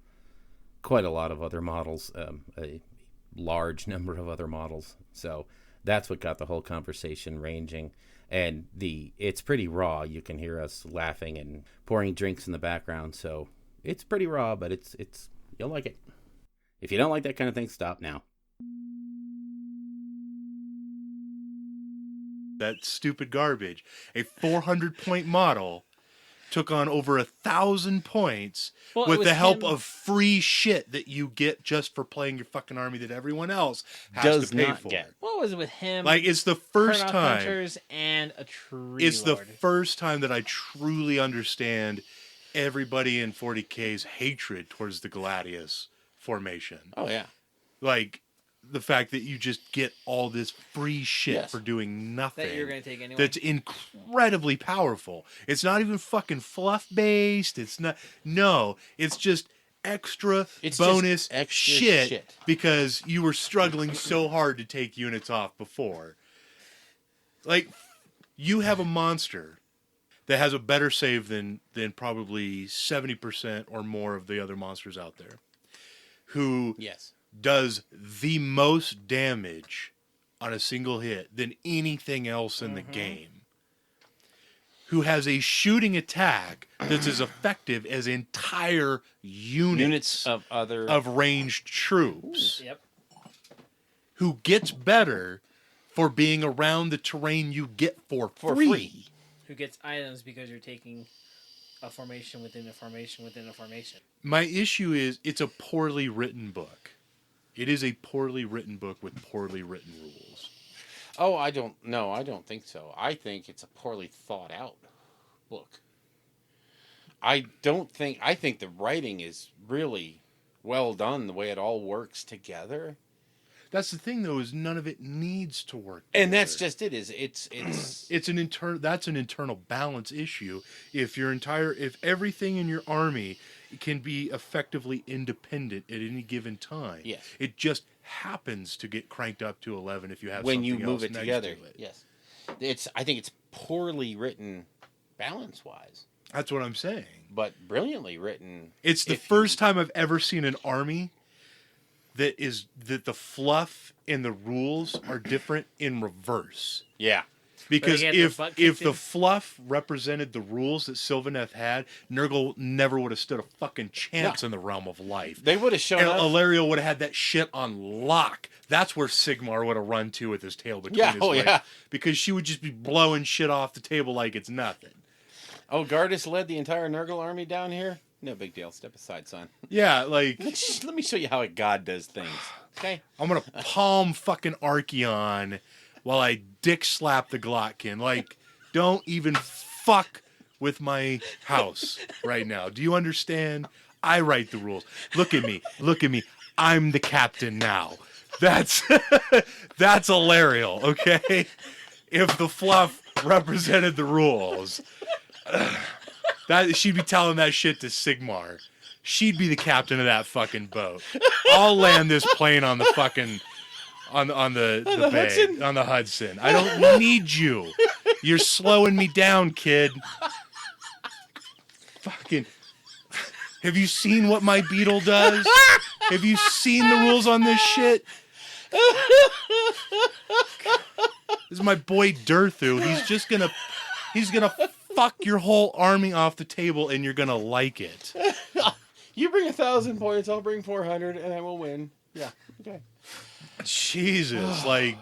quite a lot of other models, a large number of other models. So that's what got the whole conversation ranging. And it's pretty raw. You can hear us laughing and pouring drinks in the background. So it's pretty raw, but it's you'll like it. If you don't like that kind of thing, stop now. that stupid garbage. A 400-point model took on over 1,000 points with the help of free shit that you get just for playing your fucking army that everyone else has to pay for. What was it with him? Like, it's the first time. Hunters and a tree It's lord. the first time that I truly understand everybody in 40K's hatred towards the Gladius formation. Oh yeah. Like the fact that you just get all this free shit Yes. for doing nothing. That you're gonna take anyway. That's incredibly powerful. It's not even fucking fluff based. It's not. No, it's just extra bonus just extra shit because you were struggling so hard to take units off before. Like, you have a monster that has a better save than probably 70% or more of the other monsters out there, who Yes. does the most damage on a single hit than anything else in the game, who has a shooting attack that's as effective as entire units of other of ranged troops, Yep. who gets better for being around the terrain you get for free. Who gets items because you're taking a formation within a formation within a formation. My issue is it's a poorly written book. It is a poorly written book with poorly written rules. Oh, I don't think so. I think it's a poorly thought out book. I think the writing is really well done, the way it all works together. That's the thing, though, is none of it needs to work And together. that's just it. It's It's an internal balance issue. If everything in your army can be effectively independent at any given time, Yes. it just happens to get cranked up to 11 if you have when something you move else it next together. to it. Yes. I think it's poorly written balance wise, That's what I'm saying. but brilliantly written. It's the first time I've ever seen an army that the fluff and the rules are different in reverse. Yeah. Because But they get their butt if kicked the in. fluff represented the rules that Sylvaneth had, Nurgle never would have stood a fucking chance in the realm of life. They would have shown And up. Illyrio would have had that shit on lock. That's where Sigmar would have run to with his tail between Yeah, his oh, legs. yeah. Because she would just be blowing shit off the table like it's nothing. Oh, Gardas led the entire Nurgle army down here? No big deal. Step aside, son. Yeah, like, Let me show you how a god does things. Okay? I'm going to palm fucking Archeon while I dick slap the Glotkin. Like, don't even fuck with my house right now. Do you understand? I write the rules. Look at me. Look at me. I'm the captain now. That's Illyrio, okay? If the fluff represented the rules, that she'd be telling that shit to Sigmar. She'd be the captain of that fucking boat. I'll land this plane on the fucking on the bay, Hudson? on the Hudson. I don't need you. You're slowing me down, kid. Fucking. Have you seen what my beetle does? Have you seen the rules on this shit? This is my boy Durthu. He's gonna fuck your whole army off the table, and you're gonna like it. You bring 1,000 points, I'll bring 400, and I will win. Yeah. Okay. Jesus, like.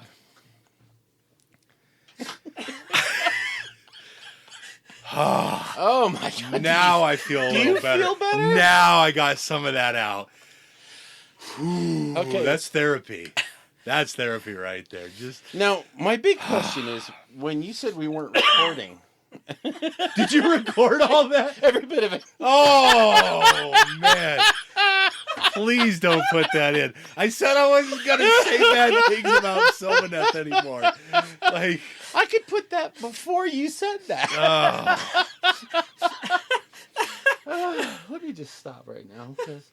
Oh my god. Now I feel a little you better. feel better? Now I got some of that out. Ooh, Okay. that's therapy. That's therapy right there. Just Now, my big question is, when you said we weren't recording, did you record all that? every bit of it. Oh man! Please don't put that in. I said I wasn't gonna say bad things about Sylvaneth anymore. Like, I could put that before you said that. oh, Let me just stop right now, because